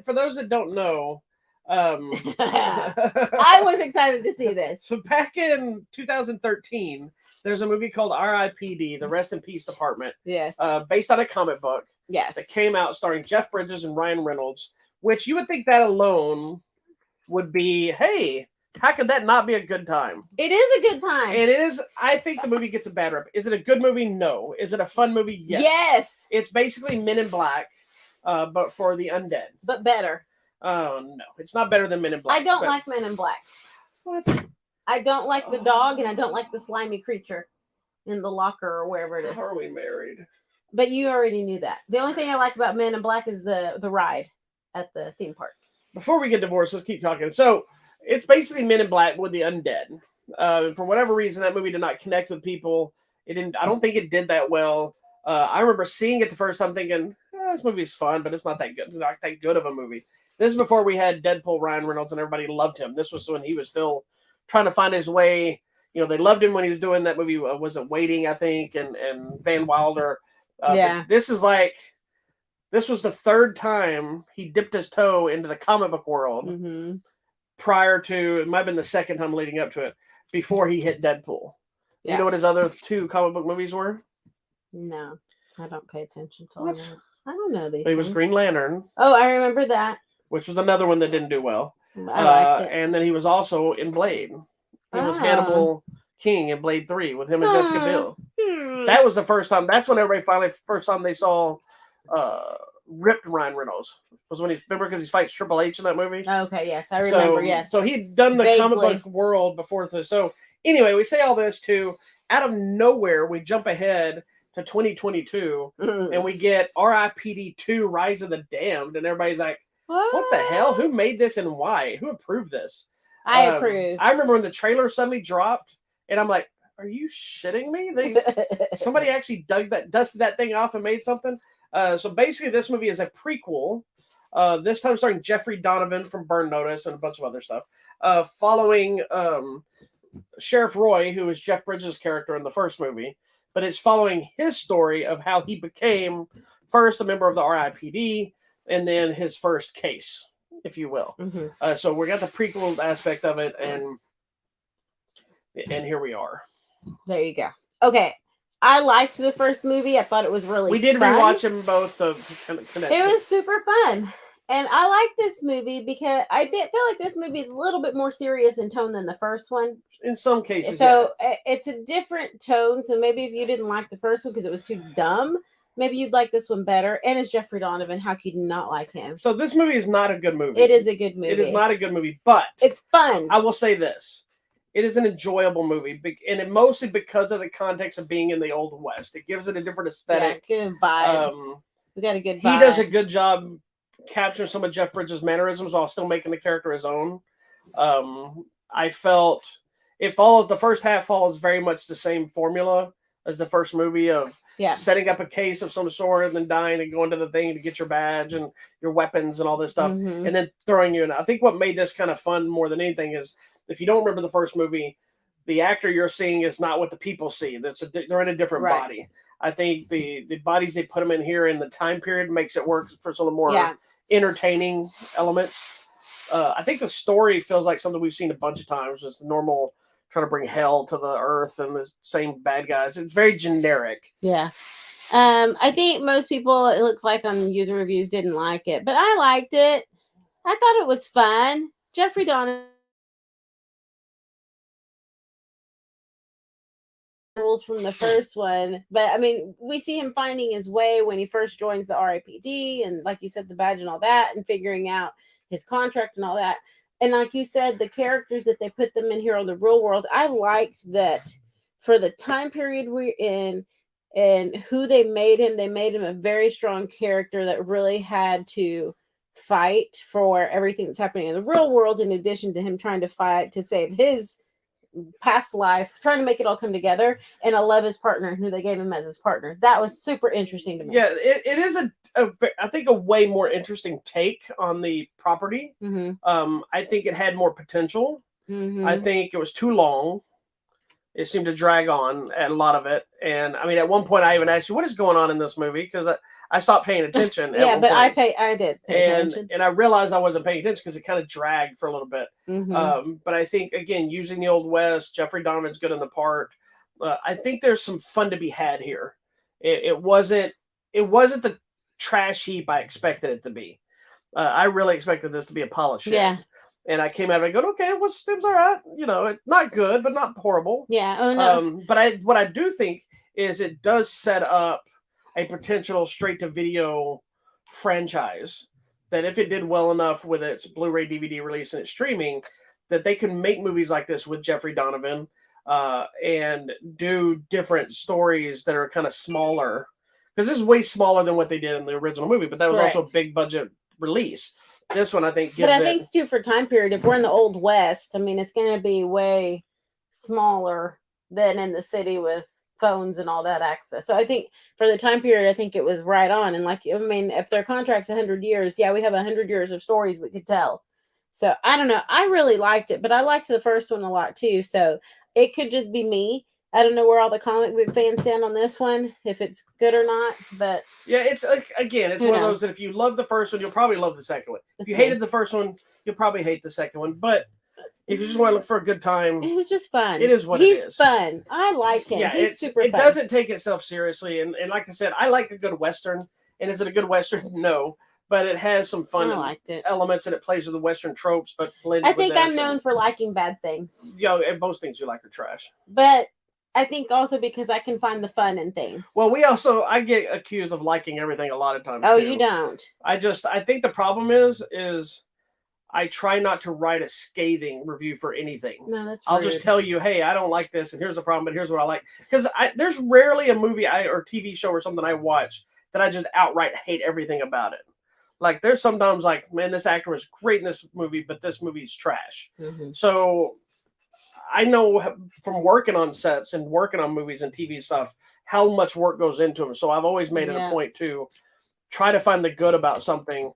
for those that don't know, I was excited to see this. So back in 2013, there's a movie called R.I.P.D, the Rest in Peace Department. Yes. Based on a comic book. Yes. That came out starring Jeff Bridges and Ryan Reynolds, which you would think that alone would be, hey, how could that not be a good time? It is a good time. And it is. I think the movie gets a bad rep. Is it a good movie? No. Is it a fun movie? Yes. Yes. It's basically Men in Black, but for the undead. But better. Oh, no. It's not better than Men in Black. I don't like Men in Black. What? I don't like the dog, and I don't like the slimy creature in the locker or wherever it is. How are we married? But you already knew that. The only thing I like about Men in Black is the ride at the theme park. Before we get divorced, let's keep talking. So it's basically Men in Black with the undead. For whatever reason, that movie did not connect with people. It didn't. I don't think it did that well. I remember seeing it the first time, thinking, "This movie's fun, but it's not that good. Not that good of a movie." This is before we had Deadpool, Ryan Reynolds, and everybody loved him. This was when he was still trying to find his way. You know, they loved him when he was doing that movie. Was it Waiting? I think, and Van Wilder. Yeah. This was the third time he dipped his toe into the comic book world. Mm-hmm. Prior to, it might have been the second time leading up to it, before he hit Deadpool. Yeah. You know what his other two comic book movies were? No, I don't pay attention to all that. I don't know these. It was Green Lantern. Oh, I remember that. Which was another one that didn't do well. I liked it. And then he was also in Blade. He was Hannibal King in Blade 3 with him and Jessica Biel. That was the first time. That's when everybody first time they saw ripped Ryan Reynolds. Was when remember because he fights Triple H in that movie. Okay, yes, I remember. Yes. So he'd done the comic book world before. So anyway, we say all this to out of nowhere we jump ahead to 2022 and we get R.I.P.D 2 Rise of the Damned, and everybody's like, what the hell? Who made this and why? Who approved this? I approve. I remember when the trailer suddenly dropped, and I'm like, are you shitting me? Somebody actually dusted that thing off and made something. So basically, this movie is a prequel. This time starring Jeffrey Donovan from Burn Notice and a bunch of other stuff. Following Sheriff Roy, who was Jeff Bridges' character in the first movie, but it's following his story of how he became first a member of the R.I.P.D. and then his first case, if you will. Mm-hmm. So we got the prequel aspect of it, and here we are. There you go. Okay. I liked the first movie. I thought it was really We did fun. rewatch them both to connect. It was super fun. And I like this movie because I did feel like this movie is a little bit more serious in tone than the first one. In some cases, so it's a different tone. So maybe if you didn't like the first one because it was too dumb, maybe you'd like this one better. And it's Jeffrey Donovan. How could you not like him? So this movie is not a good movie. It is a good movie. It is not a good movie, but it's fun. I will say this. It is an enjoyable movie, and it mostly because of the context of being in the Old West. It gives it a different aesthetic. Yeah, good vibe. We got a good vibe. He does a good job capturing some of Jeff Bridges' mannerisms while still making the character his own. I felt the first half follows very much the same formula as the first movie of setting up a case of some sort and then dying and going to the thing to get your badge and your weapons and all this stuff, and then throwing you in. I think what made this kind of fun more than anything is if you don't remember the first movie, the actor you're seeing is not what the people see. They're in a different body. I think the bodies they put them in here in the time period makes it work for some of the more entertaining elements. I think the story feels like something we've seen a bunch of times. It's the normal trying to bring hell to the earth and the same bad guys. It's very generic. Yeah. I think most people, it looks like on user reviews, didn't like it, but I liked it. I thought it was fun. Jeffrey Donovan rules from the first one, but I mean, we see him finding his way when he first joins the R.I.P.D. and like you said, the badge and all that, and figuring out his contract and all that. And like you said, the characters that they put them in here on the real world, I liked that for the time period we're in and who they made him a very strong character that really had to fight for everything that's happening in the real world, in addition to him trying to fight to save his past life, trying to make it all come together. And I love his partner, who they gave him as his partner. That was super interesting to me. Yeah, it is I think a way more interesting take on the property. Mm-hmm. I think it had more potential. Mm-hmm. I think it was too long. It seemed to drag on at a lot of it. And I mean, at one point, I even asked you, what is going on in this movie? Because I stopped paying attention. Yeah, at one but point. I did pay attention. And I realized I wasn't paying attention because it kind of dragged for a little bit. Mm-hmm. But I think, again, using the Old West, Jeffrey Donovan's good in the part. I think there's some fun to be had here. It wasn't the trash heap I expected it to be. I really expected this to be a polished shit. Yeah. And I came out of it going, okay, well, it was all right. You know, it's not good, but not horrible. Yeah. Oh no. But what I do think is it does set up a potential straight to video franchise that if it did well enough with its Blu-ray DVD release and its streaming, that they can make movies like this with Jeffrey Donovan and do different stories that are kind of smaller. Because this is way smaller than what they did in the original movie, but that was also a big budget release. This one, I think, gives but I think too, for time period, if we're in the Old West, I mean, it's going to be way smaller than in the city with phones and all that access. So I think for the time period, I think it was right on. And like, I mean, if their contract's 100 years, yeah, we have 100 years of stories we could tell. So I don't know. I really liked it, but I liked the first one a lot too. So it could just be me. I don't know where all the comic book fans stand on this one, if it's good or not, but yeah, it's again, it's one of those that if you love the first one, you'll probably love the second one. If you hated the first one, you'll probably hate the second one. But if you just want to look for a good time, it was just fun. It is what it is. He's fun. I like him. Yeah, he's super fun. It doesn't take itself seriously, and like I said, I like a good Western. And is it a good Western? No. But it has some fun elements, and it plays with the Western tropes, but blended I think I'm known for liking bad things. Yeah, and most things you like are trash. But I think also because I can find the fun in things. Well, I get accused of liking everything a lot of times. Oh, too. You don't. I think the problem is I try not to write a scathing review for anything. No, that's I'll just tell you, hey, I don't like this, and here's the problem, but here's what I like. Because there's rarely a movie or TV show or something I watch that I just outright hate everything about it. Like, there's sometimes like, man, this actor was great in this movie, but this movie's trash. Mm-hmm. So I know from working on sets and working on movies and TV stuff, how much work goes into them. So I've always made it a point to try to find the good about something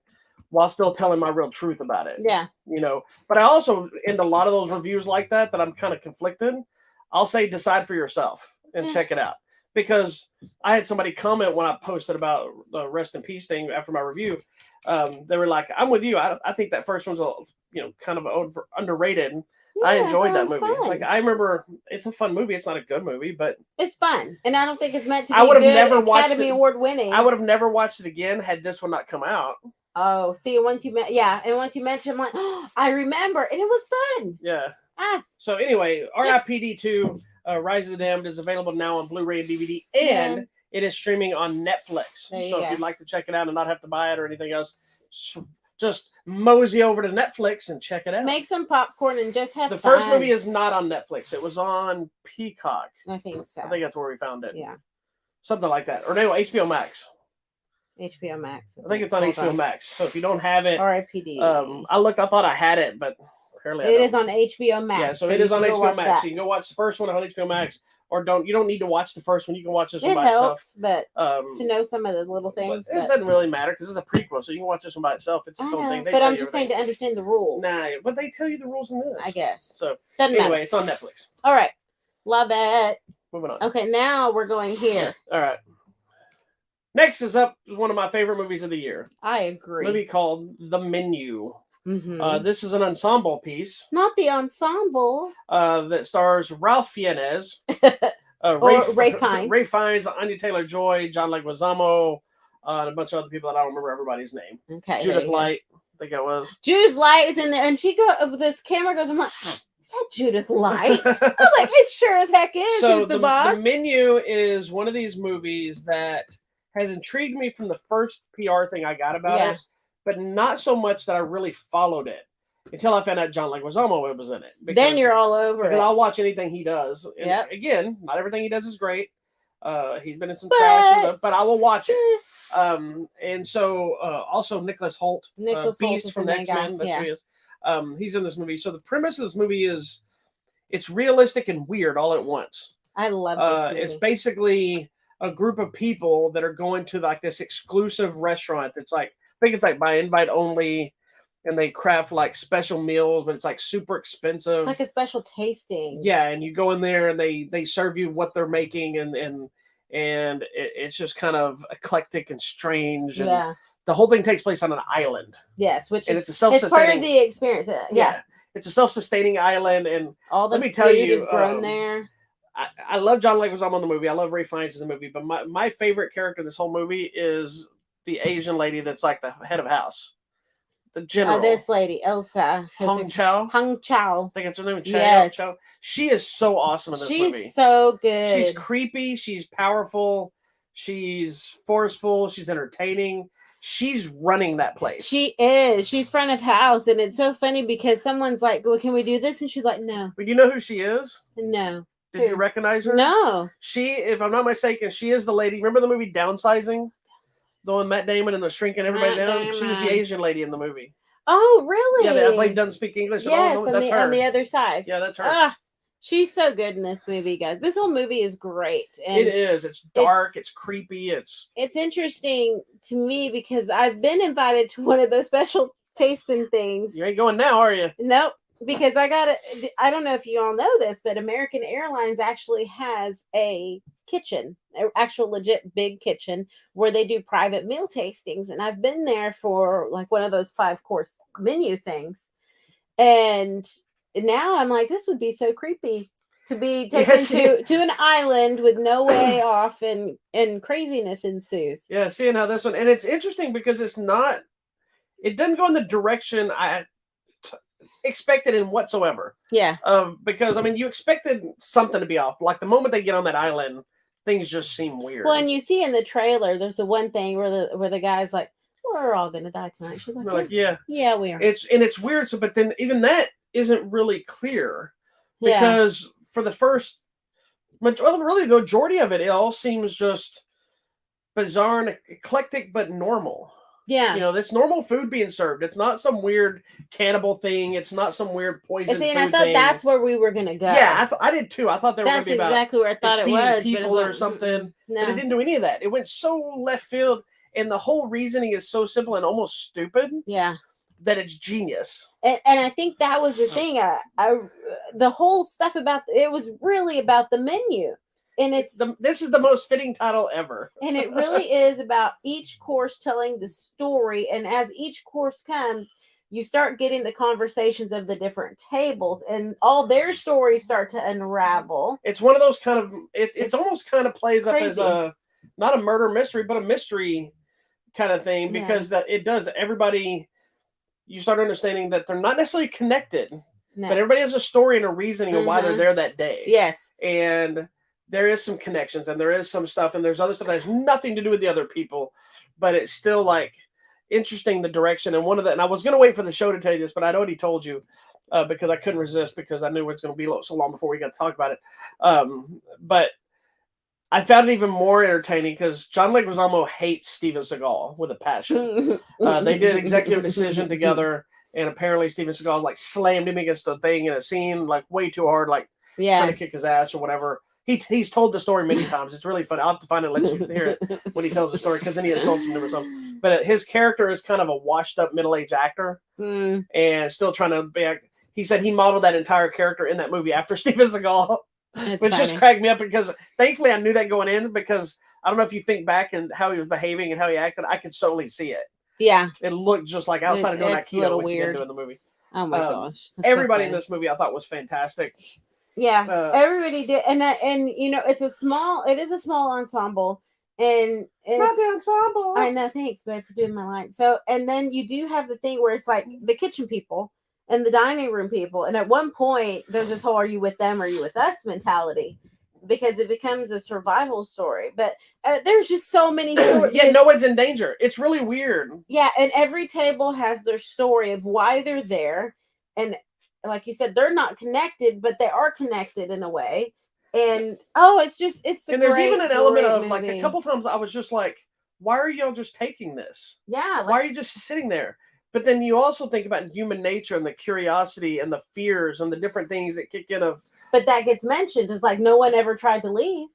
while still telling my real truth about it. Yeah. You know, but I also, in a lot of those reviews like that I'm kind of conflicted, I'll say decide for yourself and check it out. Because I had somebody comment when I posted about the Rest in Peace thing after my review. They were like, I'm with you. I think that first one's kind of underrated. Yeah, I enjoyed that movie. Fun. Like, I remember, it's a fun movie. It's not a good movie, but it's fun. And I don't think it's meant to be never Academy Award winning. I would have never watched it again had this one not come out. Oh, see, once you mentioned, I'm like, oh, I remember, and it was fun. Yeah. So anyway, R.I.P.D. 2, Rise of the Damned is available now on Blu-ray and DVD, and it is streaming on Netflix. So if you'd like to check it out and not have to buy it or anything else, just mosey over to Netflix and check it out. Make some popcorn and just have fun. The first movie is not on Netflix. It was on Peacock. I think so. I think that's where we found it. Yeah. Something like that. Or no, HBO Max. HBO Max. I think it's on HBO Max. So if you don't have it, R.I.P.D. I looked. I thought I had it, but apparently it is on HBO Max. Yeah, so it is on HBO Max. So you can go watch the first one on HBO Max, or don't. You don't need to watch the first one. You can watch this one by helps, itself. But to know some of the little things. It doesn't really matter because it's a prequel, so you can watch this one by itself. It's its own thing. But I'm just saying to understand the rules. Nah, but they tell you the rules in this. I guess. So doesn't matter. It's on Netflix. All right, love it. Moving on. Okay, now we're going here. All right. Next is one of my favorite movies of the year. I agree. A movie called The Menu. Mm-hmm. This is an ensemble piece. Not the ensemble. That stars Ralph Fiennes, Ray Fiennes, Anya Taylor-Joy, John Leguizamo, and a bunch of other people that I don't remember everybody's name. Okay. Judith Light, I think it was. Judith Light is in there, and this camera goes, I'm like, is that Judith Light? I'm like, it sure as heck is. So who's the boss? The Menu is one of these movies that has intrigued me from the first PR thing I got about it, but not so much that I really followed it until I found out John Leguizamo was in it. Then you're all over it. I'll watch anything he does. And again, not everything he does is great. He's been in some But trash, but I will watch it. And so also Nicholas Hoult, Nicholas Hoult Beast is from the the main guy. X-Men. That's who Yeah, he is. He's in this movie. So the premise of this movie is it's realistic and weird all at once. I love this movie. It's basically a group of people that are going to like this exclusive restaurant that's like I think it's like by invite only, and they craft like special meals, but it's like super expensive. It's like a special tasting. Yeah, and you go in there and they serve you what they're making, and it's just kind of eclectic and strange. And Yeah. the whole thing takes place on an island. Yes, which and is it's a self-sustaining. it's part of the experience. Yeah. It's a self-sustaining island, and All the let me tell food you, is grown there. I love John Leguizamo in the movie. I love Ray Fiennes in the movie, but my favorite character in this whole movie is the Asian lady that's like the head of house, the general. This lady, Elsa. Hong Chow. Hong Chow. I think it's her name. Yes. Chow. She is so awesome in this movie. She's so good. She's creepy. She's powerful. She's forceful. She's entertaining. She's running that place. She is. She's front of house, and it's so funny because someone's like, "Well, can we do this?" And she's like, "No." But you know who she is? No. Did you recognize her? No. She, if I'm not mistaken, she is the lady. Remember the movie Downsizing? The one Matt Damon and the shrinking everybody down? She was the Asian lady in the movie. Oh, really? Yeah, that lady doesn't speak English at all. That's her. On the other side. Yeah, that's her. She's so good in this movie, guys. This whole movie is great. And it is. It's dark. It's creepy. It's interesting to me because I've been invited to one of those special tasting things. You ain't going now, are you? Nope. Because I don't know if you all know this, but American Airlines actually has a kitchen, an actual legit big kitchen where they do private meal tastings. And I've been there for like one of those 5-course menu things. And now I'm like, this would be so creepy to be taken to an island with no way off and craziness ensues. Yeah, seeing how this one, and it's interesting because it doesn't go in the direction I expected in whatsoever. Yeah. Because I mean, you expected something to be off. Like the moment they get on that island, things just seem weird. Well, and you see in the trailer, there's the one thing where the guy's like, "We're all gonna die tonight." She's like, yeah, we are. It's weird. So, but then even that isn't really clear because for the first, really the majority of it, it all seems just bizarre and eclectic, but normal. Yeah. You know, it's normal food being served. It's not some weird cannibal thing. It's not some weird poison food I thought thing. That's where we were going to go. Yeah, I did too. I thought they were going to be about exactly where I thought it was. People or something. No. But it didn't do any of that. It went so left field. And the whole reasoning is so simple and almost stupid. Yeah. That it's genius. And I think that was the thing. The whole stuff about it was really about the menu. And this is the most fitting title ever. And it really is about each course telling the story. And as each course comes, you start getting the conversations of the different tables and all their stories start to unravel. It's one of those kind of, it's almost kind of plays crazy. Up as not a murder mystery, but a mystery kind of thing because it does everybody, you start understanding that they're not necessarily connected, but everybody has a story and a reasoning of why they're there that day. Yes. And there is some connections and there is some stuff and there's other stuff that has nothing to do with the other people, but it's still like interesting the direction. And and I was going to wait for the show to tell you this, but I'd already told you because I couldn't resist because I knew it was going to be so long before we got to talk about it. But I found it even more entertaining because John Leguizamo hates Steven Seagal with a passion. They did executive decision together and apparently Steven Seagal like slammed him against a thing in a scene like way too hard, like trying to kick his ass or whatever. He's told the story many times. It's really funny. I'll have to find it and let you hear it when he tells the story because then he assaults him or something. But his character is kind of a washed-up middle-aged actor and still trying to be. He said he modeled that entire character in that movie after Steven Seagal, which just cracked me up because thankfully I knew that going in because I don't know if you think back and how he was behaving and how he acted. I could totally see it. Yeah, it looked just like outside of doing Aikido, which he didn't do in the movie. Oh my gosh! Everybody in this movie I thought was fantastic. Yeah, everybody did, and you know, it is a small ensemble, and not the ensemble. I know, thanks, babe, for doing my line. So, and then you do have the thing where it's like the kitchen people and the dining room people, and at one point there's this whole "Are you with them? Or are you with us?" mentality, because it becomes a survival story. But there's just so many stories. Yeah, no one's in danger. It's really weird. Yeah, and every table has their story of why they're there, and like you said, they're not connected, but they are connected in a way. And it's a And there's even an element great of like a movie. couple times I was just like, why are y'all just taking this? Yeah, Why are you just sitting there? But then you also think about human nature and the curiosity and the fears and the different things that kick in of. but that gets mentioned. It's like no one ever tried to leave.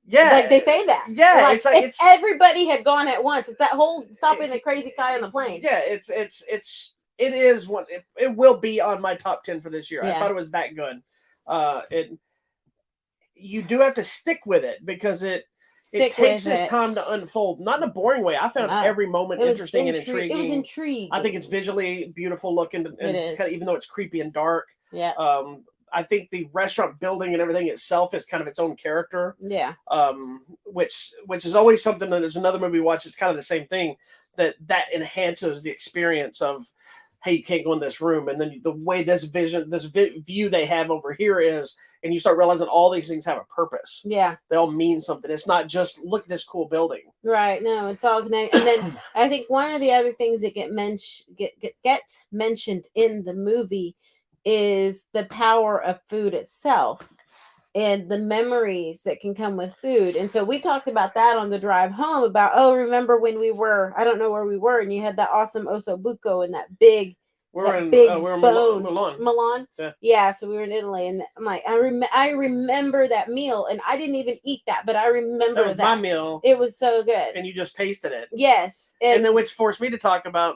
Yeah, Like they say that. Yeah, like it's like if everybody had gone at once, it's that whole stopping the crazy guy on the plane. Yeah, it is one. It will be on my top 10 for this year. I Yeah. thought it was that good. It You do have to stick with it because it takes its time to unfold, not in a boring way. I found No. every moment It was interesting and intriguing. It was intriguing. I think it's visually beautiful looking, and It is. kind of, even though it's creepy and dark. Yeah. I think the restaurant building and everything itself is kind of its own character. Yeah. Which is always something that there's another movie we watch. It's kind of the same thing that enhances the experience of, hey, you can't go in this room, and then the way this view they have over here is, and you start realizing all these things have a purpose. Yeah, they all mean something. It's not just look at this cool building. Right. No, it's all connected. And then I think one of the other things that gets mentioned in the movie is the power of food itself and the memories that can come with food. And so we talked about that on the drive home about, remember when we were, I don't know where we were, and you had that awesome osobuco and that big we're in bone. Milan. Yeah, so we were in Italy, and I'm like, I remember that meal, and I didn't even eat that, but I remember that was my meal. It was so good, and you just tasted it. Yes, and then which forced me to talk about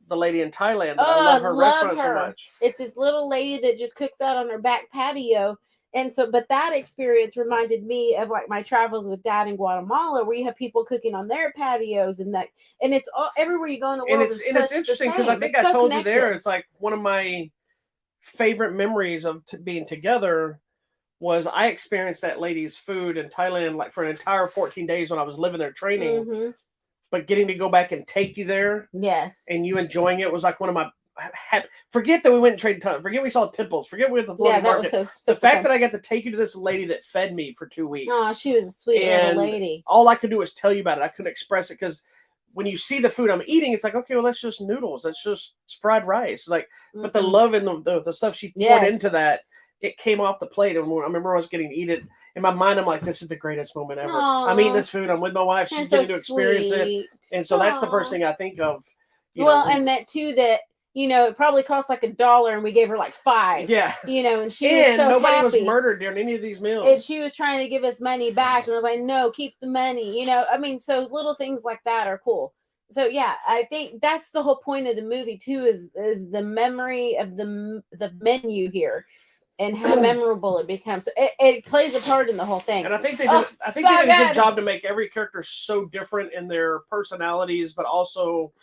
the lady in Thailand. I love her restaurant so much. It's this little lady that just cooks out on her back patio. And so, but that experience reminded me of like my travels with Dad in Guatemala, where you have people cooking on their patios, and it's all everywhere you go in the world. And it's interesting because I think I told you there, it's like one of my favorite memories of being together was I experienced that lady's food in Thailand like for an entire 14 days when I was living there training. Mm-hmm. But getting to go back and take you there, yes, and you enjoying it was like one of my. Forget that we went and traded time. Forget we saw temples. Forget we went to the floating market. Was so the fact that I got to take you to this lady that fed me for 2 weeks. Oh, she was a sweet little lady. All I could do was tell you about it. I couldn't express it because when you see the food I'm eating, it's like, okay, well, that's just noodles. That's just fried rice. It's like, but the love and the stuff she poured into that, it came off the plate. And I remember I was getting to eat it. In my mind, I'm like, this is the greatest moment ever. Aww. I'm eating this food. I'm with my wife. She's getting to experience it. And so that's the first thing I think of. And that too, that, it probably cost like $1 and we gave her like $5. Yeah. And she was so nobody happy. was murdered during any of these meals. And she was trying to give us money back. And I was like, no, keep the money. So little things like that are cool. So yeah, I think that's the whole point of the movie too, is the memory of the menu here. And how memorable it becomes. It plays a part in the whole thing. And I think they did a good job to make every character so different in their personalities, but also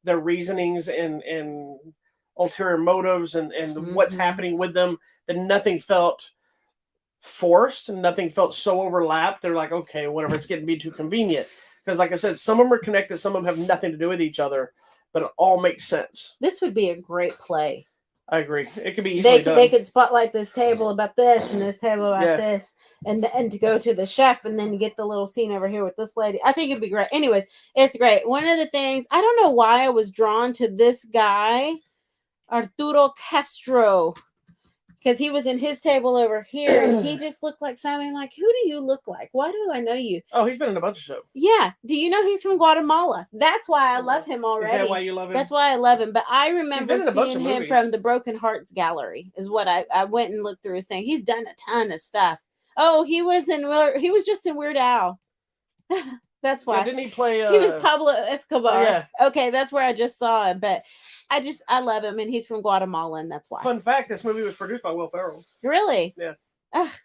their reasonings and ulterior motives and what's happening with them, that nothing felt forced and nothing felt so overlapped. They're like, okay, whatever, it's getting to be too convenient. Because like I said, some of them are connected, some of them have nothing to do with each other, but it all makes sense. This would be a great play. I agree. It could be easily done. They could spotlight this table about this and this table about this, and to go to the chef, and then you get the little scene over here with this lady. I think it'd be great. Anyways, it's great. One of the things, I don't know why I was drawn to this guy, Arturo Castro, because he was in his table over here, and he just looked like something like, who do you look like? Why do I know you? Oh, he's been in a bunch of shows. Yeah. Do you know he's from Guatemala? That's why I love him already. Is that why you love him? That's why I love him. But I remember seeing him from the Broken Hearts Gallery is what I went and looked through his thing. He's done a ton of stuff. Oh, he was just in Weird Al. That's why. Yeah, didn't he play? He was Pablo Escobar. Yeah. Okay, that's where I just saw him. But I love him, and he's from Guatemala, and that's why. Fun fact: this movie was produced by Will Ferrell. Really? Yeah.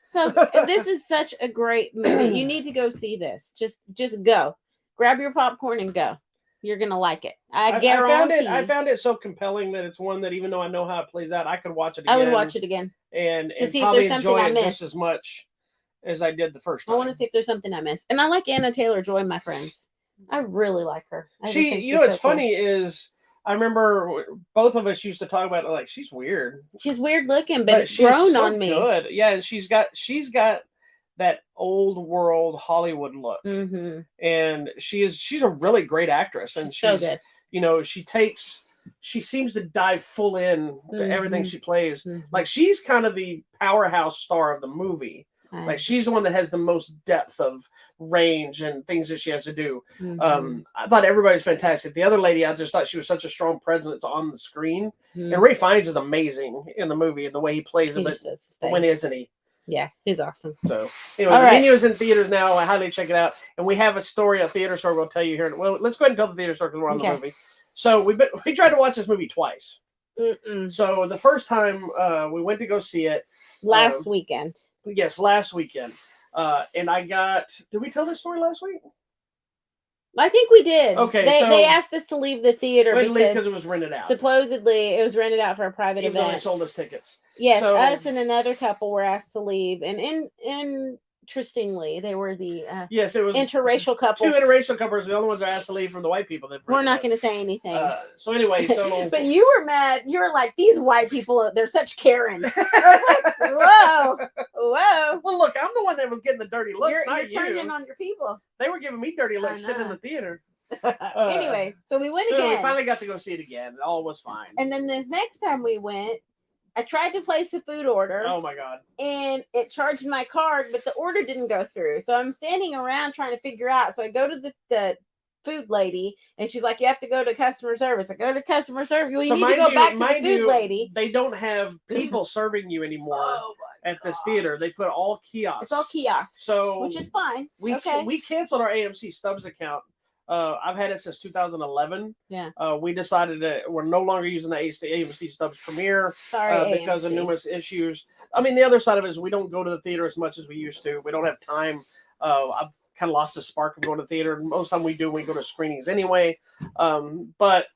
So this is such a great movie. You need to go see this. Just go. Grab your popcorn and go. You're gonna like it. I guarantee. I found it so compelling that it's one that even though I know how it plays out, I could watch it again. I would watch it again and see probably if there's enjoy something it just as much as I did the first time. I want to see if there's something I missed. And I like Anna Taylor-Joy, my friends. I really like her. What's funny is I remember both of us used to talk about it, like, she's weird. She's weird looking, but it's grown on me. Good. Yeah, and she's got that old world Hollywood look. Mm-hmm. And she's a really great actress. And she's so good. She seems to dive full in to everything she plays. Mm-hmm. Like, she's kind of the powerhouse star of the movie. Like she's the one that has the most depth of range and things that she has to do. I thought everybody's fantastic. The other lady, I just thought she was such a strong presence on the screen. And Ray Fiennes is amazing in the movie and the way he plays it. But when isn't he? Yeah, he's awesome. So anyway, the menu is in theaters now. I highly check it out. And we have a story, a theater story we'll tell you here. Well, let's go ahead and tell the theater story because we're on the movie. So we tried to watch this movie twice. So the first time we went to go see it last weekend. Yes, last weekend. And I got. Did we tell this story last week? I think we did. Okay, they asked us to leave the theater because it was rented out. Supposedly, it was rented out for a private event. They sold us tickets. Yes, us and another couple were asked to leave, and interestingly, they were the it was interracial couples. Two interracial couples. The only ones that are asked to leave from the white people. We're not going to say anything. So anyway, but you were mad. You were like, these white people, they're such Karens. I was like, whoa. Well, look, I'm the one that was getting the dirty looks. You're turning on your people. They were giving me dirty looks sitting in the theater. Anyway, so we went again. We finally got to go see it again. All was fine. And then this next time we went, I tried to place a food order. Oh my God. And it charged my card, but the order didn't go through. So I'm standing around trying to figure out. So I go to the food lady and she's like, you have to go to customer service. I go to customer service. Well, you need to go back to the food lady. They don't have people serving you anymore at this theater. They put all kiosks. It's all kiosks. So which is fine. We canceled our AMC Stubs account. I've had it since 2011. Yeah. We decided that we're no longer using the AMC Stubs Premiere because of numerous issues. I mean, the other side of it is we don't go to the theater as much as we used to. We don't have time. I've kind of lost the spark of going to the theater. Most of the time we go to screenings anyway. But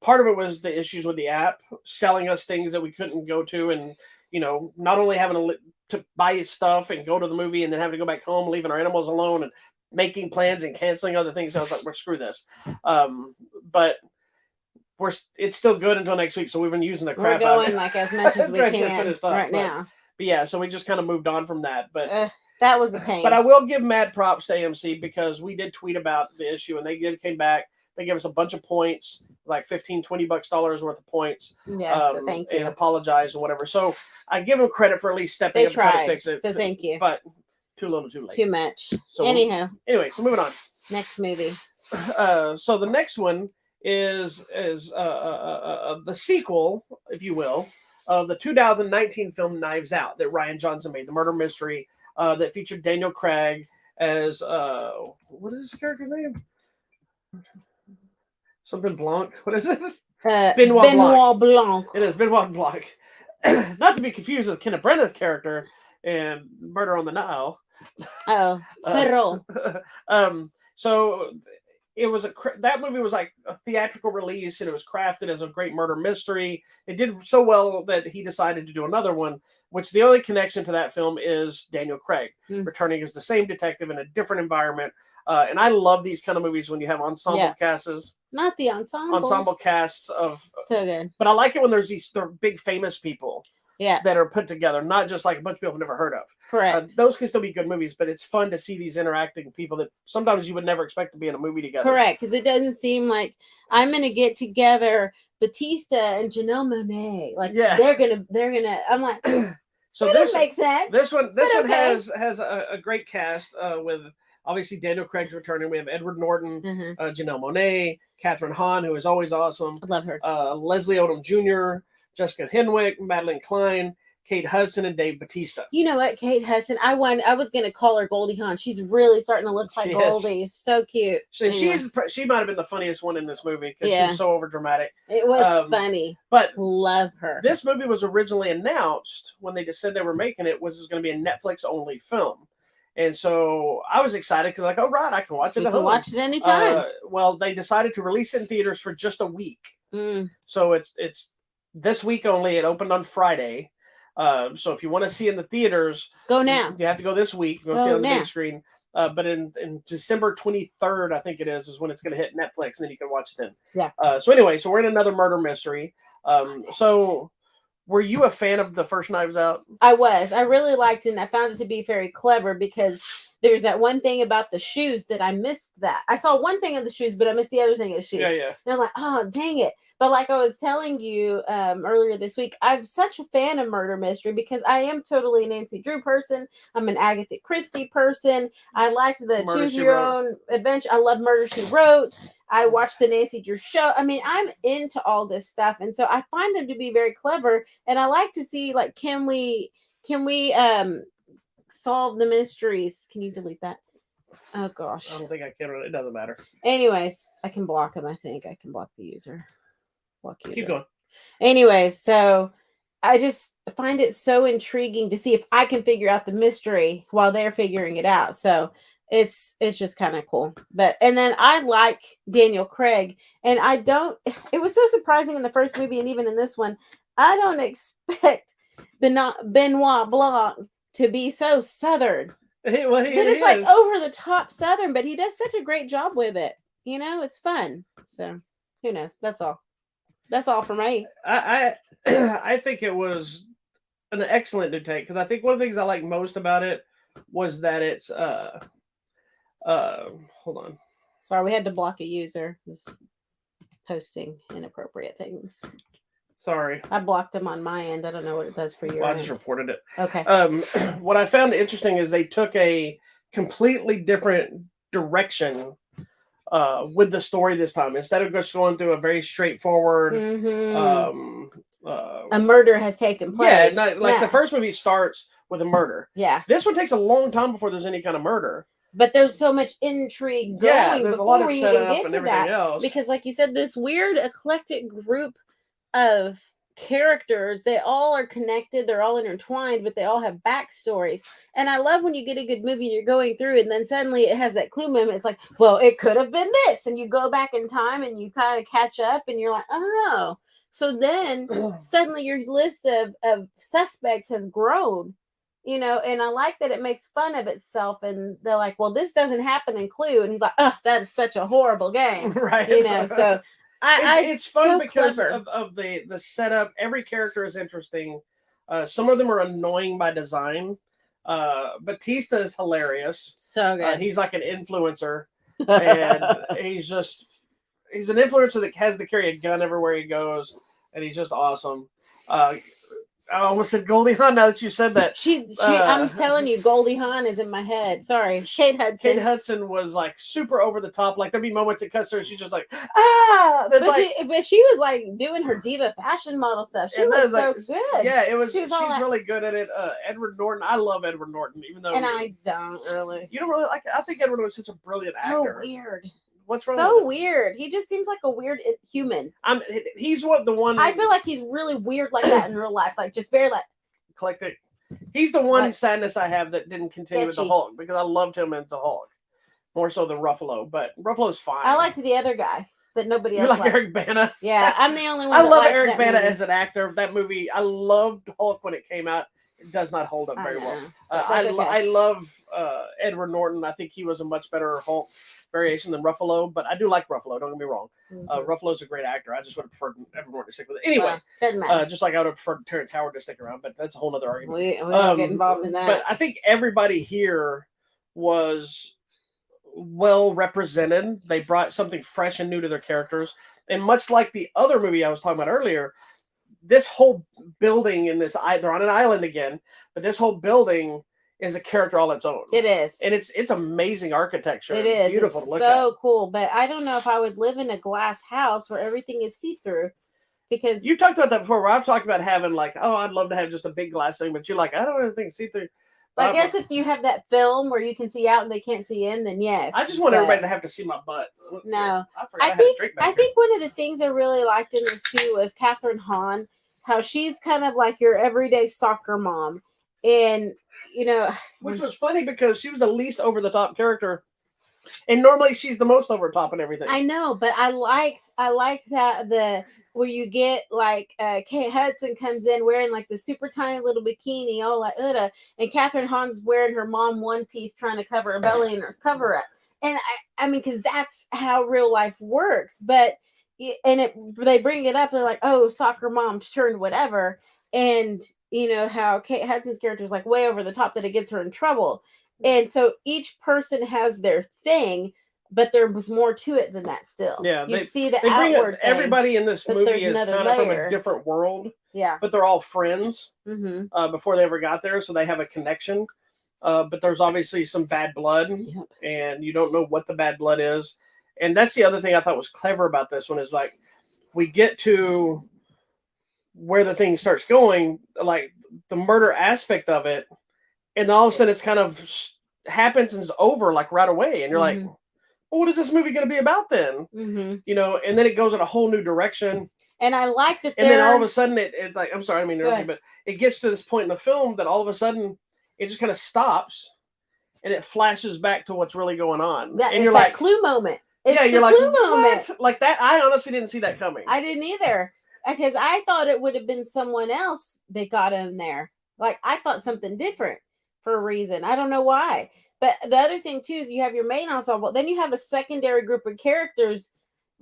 part of it was the issues with the app selling us things that we couldn't go to, and not only having to buy stuff and go to the movie and then having to go back home, leaving our animals alone and making plans and canceling other things. So I was like, well, screw this. But it's still good until next week. So we've been using the crap out of it. We're going like as much as we can right now. But yeah, so we just kind of moved on from that. But that was a pain. But I will give mad props to AMC because we did tweet about the issue and they came back. They gave us a bunch of points, like $15-$20 worth of points. Yeah, so thank you. And apologize or whatever. So I give them credit for at least stepping up and trying to fix it. So thank you. But too little, too late. Too much. So anyway, so moving on. Next movie. So the next one is the sequel, if you will, of the 2019 film Knives Out that Rian Johnson made, the murder mystery that featured Daniel Craig as what is his character's name? Something Blanc. What is it? Benoit Blanc. It is Benoit Blanc. Not to be confused with Kenneth Branagh's character in Murder on the Nile. Oh, so it was that movie was like a theatrical release, and it was crafted as a great murder mystery. It did so well that he decided to do another one, which the only connection to that film is Daniel Craig returning as the same detective in a different environment. And I love these kind of movies when you have ensemble casts. Not the ensemble casts of so good. But I like it when there's these big famous people. Yeah, that are put together, not just like a bunch of people I've never heard of. Correct. Those can still be good movies, but it's fun to see these interacting people that sometimes you would never expect to be in a movie together. Correct, because it doesn't seem like I'm gonna get together Batista and Janelle Monáe. Like they're gonna. I'm like, so this makes sense. This one has a great cast with obviously Daniel Craig's returning. We have Edward Norton, Janelle Monáe, Catherine Hahn, who is always awesome. I love her. Leslie Odom Jr., Jessica Henwick, Madeline Klein, Kate Hudson, and Dave Bautista. You know what, Kate Hudson? I was going to call her Goldie Hawn. She's really starting to look like Goldie. So cute. She might have been the funniest one in this movie because she's so overdramatic. It was funny. But love her. This movie was originally announced when they just said they were making it was going to be a Netflix-only film. And so I was excited because like, oh, right, I can watch it at home. Watch it anytime. Well, they decided to release it in theaters for just a week. So it's this week only. It opened on Friday. So if you want to see in the theaters, go now. You have to go this week. Go see it on the big screen. But in December 23rd, I think it is when it's going to hit Netflix, and then you can watch it then. Yeah. So anyway, so we're in another murder mystery. So Were you a fan of the first Knives Out? I was. I really liked it, and I found it to be very clever because there's that one thing about the shoes that I missed that. I saw one thing of the shoes, but I missed the other thing of the shoes. Yeah, yeah. And I'm like, oh, dang it. But like I was telling you earlier this week, I'm such a fan of murder mystery because I am totally a Nancy Drew person. I'm an Agatha Christie person. I liked the Murder, Choose She Your Wrote. Own Adventure. I love Murder, She Wrote. I watched the Nancy Drew show. I mean, I'm into all this stuff. And so I find them to be very clever. And I like to see, like, can we solve the mysteries? Can you delete that? Oh gosh. I don't think I can. It doesn't matter. Anyways, I can block him. I think I can block the user. Block user. Keep going. Anyways, so I just find it so intriguing to see if I can figure out the mystery while they're figuring it out. So it's just kind of cool. But and then I like Daniel Craig, and I don't. It was so surprising in the first movie, and even in this one, I don't expect Benoit Blanc to be so Southern. Well, But it's like over the top Southern, but he does such a great job with it. You know, it's fun. So who knows? That's all. That's all for me. I think it was an excellent new take because I think one of the things I like most about it was that it's hold on. Sorry, we had to block a user who's posting inappropriate things. Sorry, I blocked him on my end. I don't know what it does for your well, I end. just reported it. Okay. What I found interesting is they took a completely different direction with the story this time. Instead of just going through a very straightforward, a murder has taken place. Yeah, like the first movie starts with a murder. Yeah. This one takes a long time before there's any kind of murder. But there's so much intrigue going Yeah, there's a lot of before we setup even get and to everything that. else. Because, like you said, this weird eclectic group of characters, they all are connected, they're all intertwined, but they all have backstories. And I love when you get a good movie and you're going through and then suddenly it has that clue moment. It's like, well, it could have been this, and you go back in time and you kind of catch up and you're like, oh, so then suddenly your list of suspects has grown, you know. And I like that it makes fun of itself, and they're like, well, this doesn't happen in Clue, and he's like, oh, that is such a horrible game. Right, you know. So it's fun so because clever. of the setup. Every character is interesting. Some of them are annoying by design. Batista is hilarious. So good. He's like an influencer, and he's an influencer that has to carry a gun everywhere he goes, and he's just awesome. I almost said Goldie Hawn. Now that you said that, I'm telling you, Goldie Hawn is in my head. Sorry, Kate Hudson. Kate Hudson was like super over the top. Like there'd be moments it cuts her, and she's just like, ah. But she was like doing her diva fashion model stuff. She was so good. Yeah, it was. She's like, really good at it. Edward Norton. I love Edward Norton, even though. And I don't really. You don't really like. I think Edward Norton's such a brilliant actor. So weird. What's wrong? So weird. He just seems like a weird human. He's the one. I feel like he's really weird like that in real life. Like just very like. Eclectic. He's the one sadness I have that didn't continue with the Hulk because I loved him as the Hulk more so than Ruffalo, but Ruffalo's fine. I liked the other guy that nobody else. You like Eric Bana? Yeah, I'm the only one. I love Eric Bana as an actor. That movie, I loved Hulk when it came out. It does not hold up very well. I love Edward Norton. I think he was a much better Hulk variation than Ruffalo, but I do like Ruffalo. Don't get me wrong. Ruffalo's a great actor. I just would have preferred Edward Norton to stick with it. Anyway, doesn't matter. Just like I would have preferred Terrence Howard to stick around, but that's a whole other argument. We don't get involved in that. But I think everybody here was well represented. They brought something fresh and new to their characters. And much like the other movie I was talking about earlier, this whole building in they're on an island again, but this whole building is a character all its own. It is. And it's amazing architecture. It is. Beautiful to look at. So at. cool. But I don't know if I would live in a glass house where everything is see-through. Because you talked about that before, where I've talked about having like, oh, I'd love to have just a big glass thing, but you're like, I don't want anything see-through. I guess if you have that film where you can see out and they can't see in, then yes. I just want everybody to have to see my butt. No. I think one of the things I really liked in this too was Catherine Hahn, how she's kind of like your everyday soccer mom. And, you know. Which was funny because she was the least over the top character. And normally she's the most over top and everything. I know, but I liked that where you get like Kate Hudson comes in wearing like the super tiny little bikini, all like and Catherine Hahn's wearing her mom one piece trying to cover her belly and her cover up. And I mean, because that's how real life works. But they bring it up, they're like, oh, soccer mom turned whatever. And you know how Kate Hudson's character is like way over the top that it gets her in trouble. And so each person has their thing, but there was more to it than that still. Yeah, You see the they bring outward thing, everybody in this but movie there's is another kind of from a layer. different world, Yeah. but they're all friends Mm-hmm. before they ever got there, so they have a connection. But there's obviously some bad blood, Yep. and you don't know what the bad blood is. And that's the other thing I thought was clever about this one is like we get to where the thing starts going, like the murder aspect of it, and then all of a sudden it's kind of happens and it's over like right away, and you're like, well, what is this movie going to be about then? Mm-hmm. You know, and then it goes in a whole new direction. And I like that. And then all of a sudden it's like, I'm sorry, I mean, but it gets to this point in the film that all of a sudden it just kind of stops and it flashes back to what's really going on. And you're like, clue moment. It's you're the like, clue moment. What? Like that. I honestly didn't see that coming. I didn't either. Because I thought it would have been someone else that got in there. Like, I thought something different for a reason. I don't know why. But the other thing, too, is you have your main ensemble. Then you have a secondary group of characters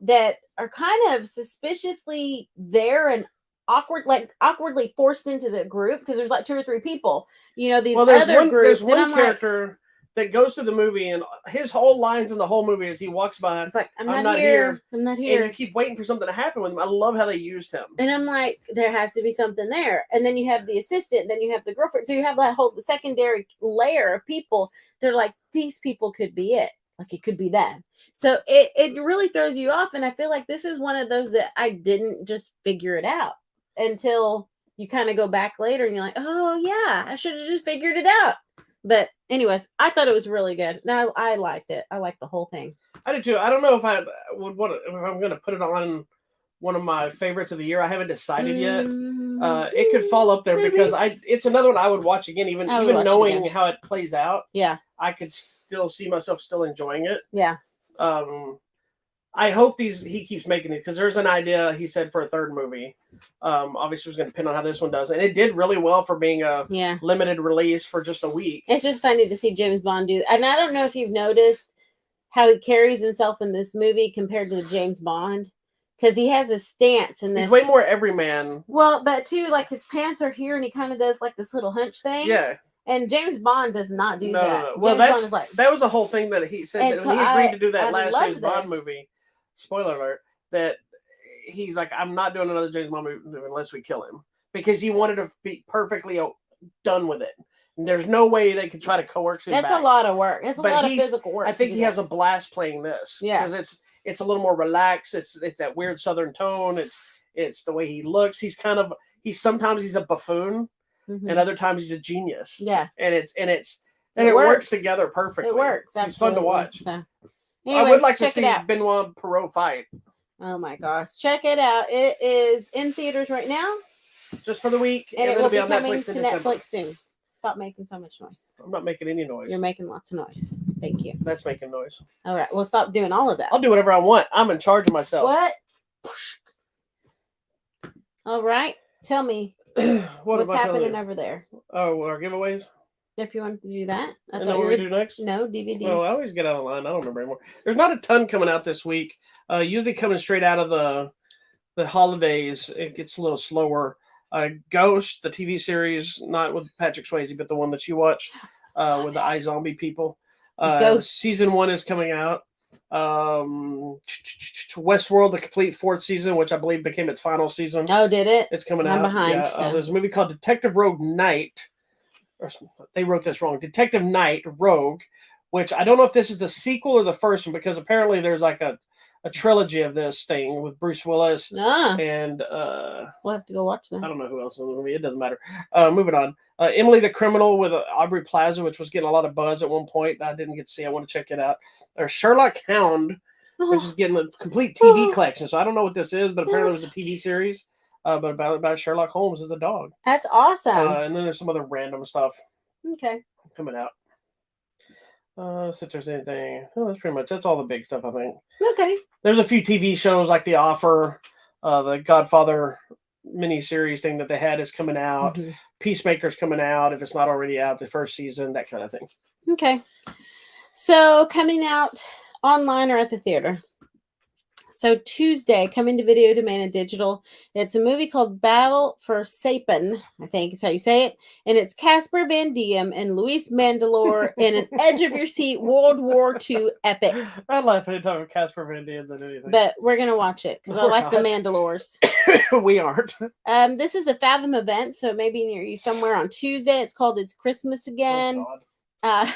that are kind of suspiciously there and awkwardly forced into the group because there's like 2 or 3 people. You know, these other groups. There's one character that goes through the movie, and his whole lines in the whole movie is he walks by. It's like, I'm not here. I'm not here. And you keep waiting for something to happen with him. I love how they used him. And I'm like, there has to be something there. And then you have the assistant, then you have the girlfriend. So you have that whole secondary layer of people. They're like, these people could be it. Like it could be them. So it really throws you off. And I feel like this is one of those that I didn't just figure it out until you kind of go back later and you're like, oh yeah, I should have just figured it out. But anyways, I thought it was really good. Now I liked it. I liked the whole thing. I did too. I don't know if I would want to, if I'm going to put it on one of my favorites of the year. I haven't decided yet. It could fall up there because it's another one I would watch again, even knowing how it plays out. Yeah, I could still see myself still enjoying it. Yeah. I hope he keeps making it because there's an idea he said for a third movie. Obviously, it's going to depend on how this one does, and it did really well for being a limited release for just a week. It's just funny to see James Bond do, and I don't know if you've noticed how he carries himself in this movie compared to James Bond, because he has a stance in this. He's way more everyman. Well, but too, like his pants are here, and he kind of does like this little hunch thing. Yeah. And James Bond does not do that. No. Well, that was the whole thing that he said that when he agreed to do that last James Bond movie. Spoiler alert, that he's like, I'm not doing another James Bond movie unless we kill him, because he wanted to be perfectly done with it. And there's no way they could try to coerce him. That's a lot of work. It's a lot of physical work. I think he has a blast playing this. Yeah, because it's a little more relaxed. It's that weird Southern tone. It's the way he looks. Sometimes he's a buffoon, and other times he's a genius. Yeah, and it works together perfectly. It works. Absolutely. He's fun to watch. So. Anyways, I would like to see Benoit Perot fight. Oh my gosh. Check it out. It is in theaters right now. Just for the week. And it will be on Netflix in December. Netflix soon. Stop making so much noise. I'm not making any noise. You're making lots of noise. Thank you. That's making noise. All right. Well, stop doing all of that. I'll do whatever I want. I'm in charge of myself. What? All right. Tell me what's happening over there. Oh, our giveaways? If you want to do that. I thought what we do next? No, DVDs. Well, I always get out of line. I don't remember anymore. There's not a ton coming out this week. Usually coming straight out of the holidays. It gets a little slower. Ghost, the TV series, not with Patrick Swayze, but the one that you watch with the iZombie people. Ghost. Season 1 is coming out. Westworld, the complete 4th season, which I believe became its final season. Oh, did it? It's coming out. I'm behind. So. There's a movie called Detective Rogue Knight. Or they wrote this wrong. Detective Knight Rogue, which I don't know if this is the sequel or the first one, because apparently there's like a trilogy of this thing with Bruce Willis and we'll have to go watch that. I don't know who else in the movie. It doesn't matter. Moving on. Emily the Criminal with Aubrey Plaza, which was getting a lot of buzz at one point. I didn't get to see. I want to check it out. Or Sherlock Hound, which is getting a complete TV collection. So I don't know what this is, but apparently it was a TV series. But about Sherlock Holmes as a dog. That's awesome. And then there's some other random stuff. Okay. Coming out. If there's anything. Oh, that's all the big stuff, I think. Okay. There's a few TV shows like The Offer, the Godfather miniseries thing that they had is coming out. Mm-hmm. Peacemaker's coming out, if it's not already out, the first season, that kind of thing. Okay. So coming out online or at the theater. So Tuesday, coming to video, demand, and digital. It's a movie called Battle for Sapin, I think is how you say it, and it's Casper Van Diem and Luis Mandalore in an edge of your seat World War II epic. I laugh anytime Casper Van Dien's in anything. But we're gonna watch it because I We're like the not. Mandalores. We aren't. This is a Fathom event, so maybe near you somewhere on Tuesday. It's called It's Christmas Again. Oh, God.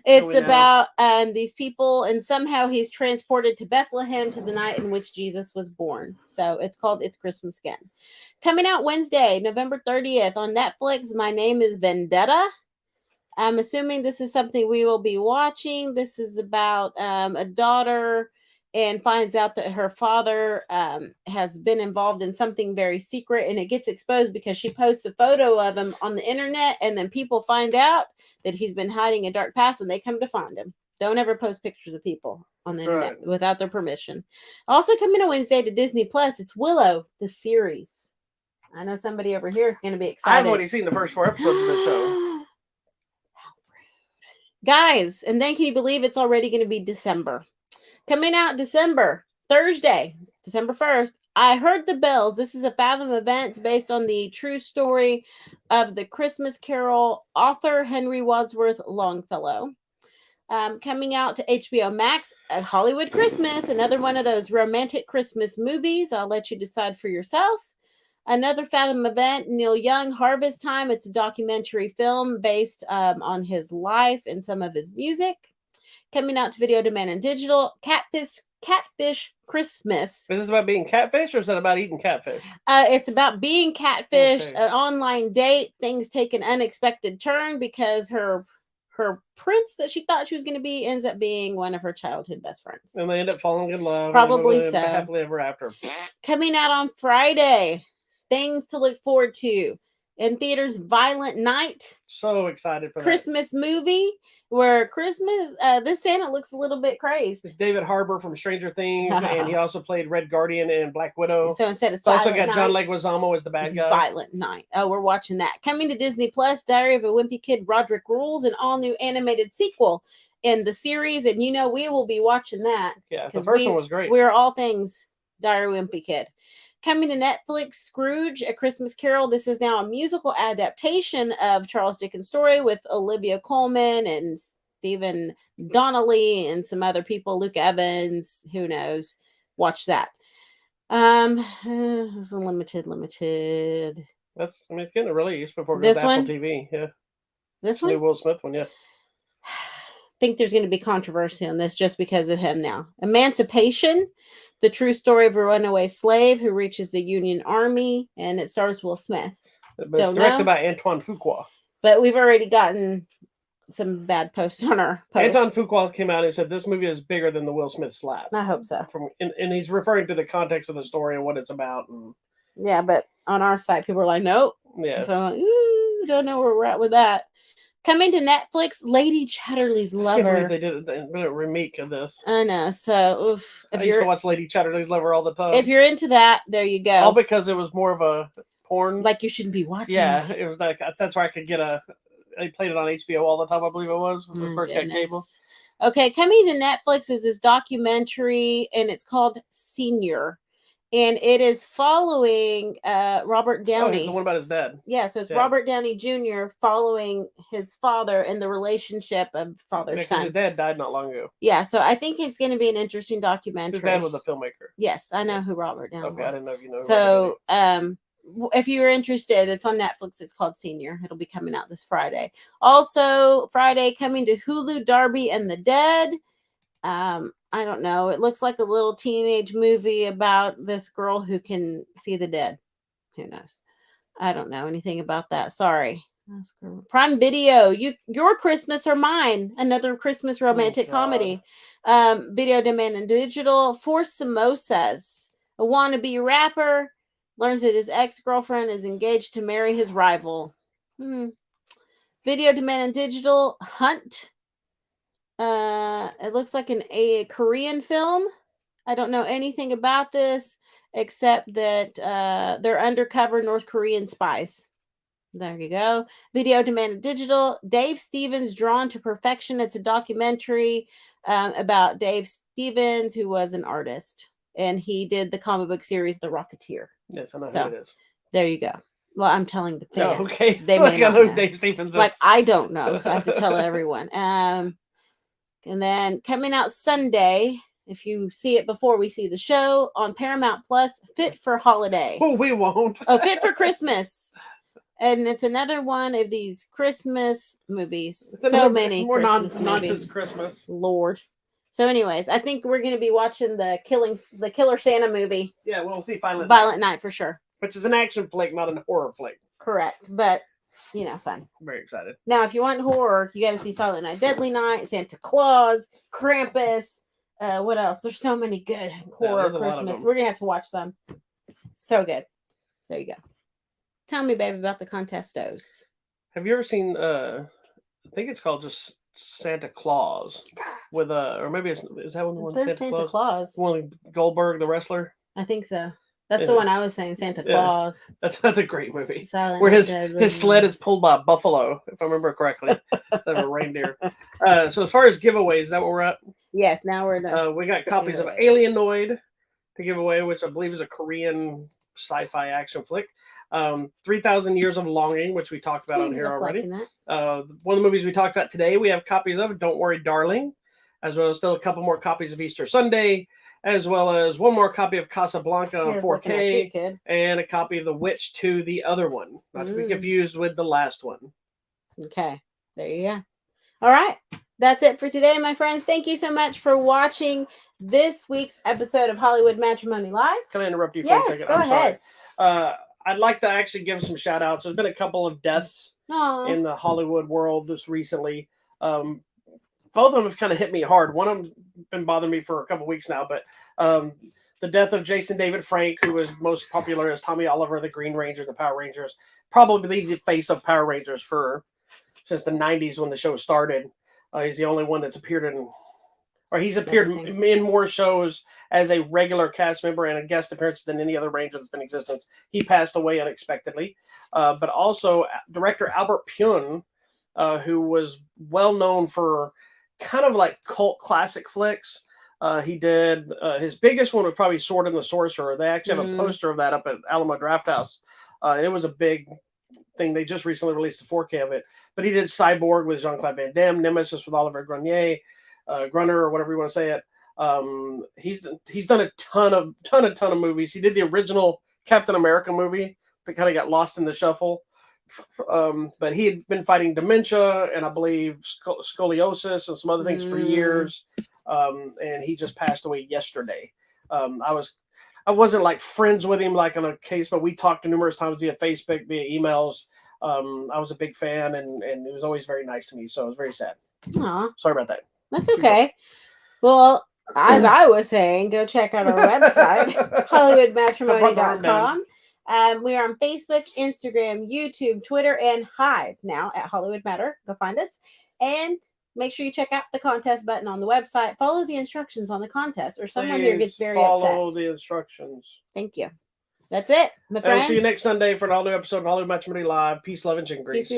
It's we know? about these people, and somehow he's transported to Bethlehem to the night in which Jesus was born. So it's called It's Christmas Again. Coming out Wednesday, November 30th on Netflix. My Name is Vendetta. I'm assuming this is something we will be watching. This is about a daughter and finds out that her father has been involved in something very secret, and it gets exposed because she posts a photo of him on the internet, and then people find out that he's been hiding a dark past, and they come to find him. Don't ever post pictures of people on the internet without their permission. Also coming on Wednesday to Disney Plus, it's Willow, the series. I know somebody over here is going to be excited. I've already seen the first 4 episodes of the show. Guys, and then can you believe it's already going to be December? Coming out December, Thursday, December 1st, I Heard the Bells. This is a Fathom event. It's based on the true story of the Christmas Carol author Henry Wadsworth Longfellow. Coming out to HBO Max, A Hollywood Christmas, another one of those romantic Christmas movies. I'll let you decide for yourself. Another Fathom event, Neil Young, Harvest Time. It's a documentary film based on his life and some of his music. Coming out to video, demand, and digital. Catfish Christmas. Is this about being catfish, or is that about eating catfish? It's about being catfished, Okay. an online date. Things take an unexpected turn because her prince that she thought she was going to be ends up being one of her childhood best friends. And they end up falling in love. Probably so. Happily ever after. Coming out on Friday. Things to look forward to. In theaters, Violent Night. So excited for Christmas movie where Christmas, this Santa looks a little bit crazed. It's David Harbour from Stranger Things, and he also played Red Guardian and Black Widow. So instead of it's also got John Leguizamo as the bad guy. Violent Night. Oh, we're watching that. Coming to Disney Plus, Diary of a Wimpy Kid, Roderick Rules, an all-new animated sequel in the series, and you know we will be watching that. Yeah, the first one was great. We're all things Diary of a Wimpy Kid. Coming to Netflix, Scrooge, A Christmas Carol. This is now a musical adaptation of Charles Dickens' story with Olivia Colman and Stephen Donnelly and some other people, Luke Evans, who knows. Watch that. It's a limited. That's, I mean, it's getting a release before it goes to Apple TV. Yeah. This one? New Will Smith one, yeah. I think there's going to be controversy on this just because of him now. Emancipation, the true story of a runaway slave who reaches the Union Army, and it stars Will Smith. But it's directed by Antoine Fuqua. But we've already gotten some bad posts on our post. Antoine Fuqua came out and said this movie is bigger than the Will Smith slap. I hope so. And he's referring to the context of the story and what it's about. And yeah, but on our site, people are like, nope. Yeah. So I'm like, ooh, don't know where we're at with that. Coming to Netflix, Lady Chatterley's Lover. I can't believe they did a remake of this. I know. So, oof, I used to watch Lady Chatterley's Lover all the time. If you're into that, there you go. All because it was more of a porn. Like you shouldn't be watching. Yeah, it was like that's where I could get They played it on HBO all the time. I believe it was when first got cable. Okay, coming to Netflix is this documentary, and it's called Senior. And it is following Robert Downey. Oh, it's the one about his dad. Yeah, so it's Robert Downey Jr. following his father and the relationship of father-son. His dad died not long ago. Yeah, so I think it's going to be an interesting documentary. His dad was a filmmaker. Yes, I know who Robert Downey was. I didn't know if you know. So, if you're interested, it's on Netflix. It's called Senior. It'll be coming out this Friday. Also, Friday coming to Hulu, Darby and the Dead. I don't know. It looks like a little teenage movie about this girl who can see the dead. Who knows? I don't know anything about that. Sorry. Prime Video. Your Christmas or Mine. Another Christmas romantic comedy. Video demand and digital. For Samosas. A wannabe rapper learns that his ex-girlfriend is engaged to marry his rival. Video demand and digital. Hunt. It looks like a Korean film. I don't know anything about this except that they're undercover North Korean spies. There you go. Video Demanded Digital. Dave Stevens Drawn to Perfection. It's a documentary about Dave Stevens, who was an artist. And he did the comic book series The Rocketeer. Yes, I know So, who it is. there you go. Well, I'm telling the No, fans. okay. They Like may I not know know. Dave Stevens Like, is. I don't know, so I have to tell everyone. And then coming out Sunday, if you see it before we see the show on Paramount Plus, Fit for Holiday. Oh, we won't. Oh, Fit for Christmas. And it's another one of these Christmas movies. It's So many more Christmas nonsense movies. Christmas. Lord. So, anyways, I think we're going to be watching the Killer Santa movie. Yeah, we'll see Violent Night for sure. Which is an action flick, not a horror flick. Correct. But, fun. Very excited. Now, if you want horror, you got to see Silent Night, Deadly Night, Santa Claus, Krampus. What else? There's so many good horror Christmas. We're going to have to watch some. So good. There you go. Tell me, baby, about the Contestos. Have you ever seen, I think it's called just Santa Claus with, or maybe is that one Santa Claus? One Goldberg, the wrestler? I think so. That's the one I was saying, Santa Claus. That's a great movie. Silent where his sled is pulled by a buffalo, if I remember correctly, instead of a reindeer. So as far as giveaways, is that what we're at? Yes, now we're done. We got copies of Alienoid to give away, which I believe is a Korean sci-fi action flick. 3,000 Years of Longing, which we talked about on here already. One of the movies we talked about today, we have copies of Don't Worry, Darling, as well as still a couple more copies of Easter Sunday, as well as one more copy of Casablanca on 4K, and a copy of The Witch 2, the other one, not to be confused with the last one. Okay, there you go. All right, that's it for today, my friends. Thank you so much for watching this week's episode of Hollywood Matrimony Live. Can I interrupt you for a second? Go ahead. Sorry. I'd like to actually give some shout outs. There's been a couple of deaths in the Hollywood world just recently. Both of them have kind of hit me hard. One of them been bothering me for a couple of weeks now, but the death of Jason David Frank, who was most popular as Tommy Oliver, the Green Ranger, the Power Rangers, probably the face of Power Rangers since the 90s when the show started. He's the only one that's appeared in more shows as a regular cast member and a guest appearance than any other Ranger that's been in existence. He passed away unexpectedly. But also director Albert Pyun, who was well known for kind of like cult classic flicks. He did his biggest one was probably Sword and the Sorcerer. They actually have a poster of that up at Alamo Drafthouse. It was a big thing. They just recently released a 4K of it. But he did Cyborg with Jean-Claude Van Damme, Nemesis with Oliver Grunier, Grunner, or whatever you want to say it. He's done a ton of movies. He did the original Captain America movie that kind of got lost in the shuffle. But he had been fighting dementia and I believe scoliosis and some other things for years. And he just passed away yesterday. I wasn't like friends with him like on a case, but we talked numerous times via Facebook, via emails. I was a big fan and it was always very nice to me. So it was very sad. Aww. Sorry about that. That's okay. Well, as I was saying, go check out our website, HollywoodMatrimony.com. We are on Facebook, Instagram, YouTube, Twitter, and Hive now at Hollywood Matter. Go find us. And make sure you check out the contest button on the website. Follow the instructions on the contest or someone here gets very upset. Follow the instructions. Thank you. That's it, my friends. I'll see you next Sunday for an all-new episode of Hollywood Matrimony Live. Peace, love, and chicken grease.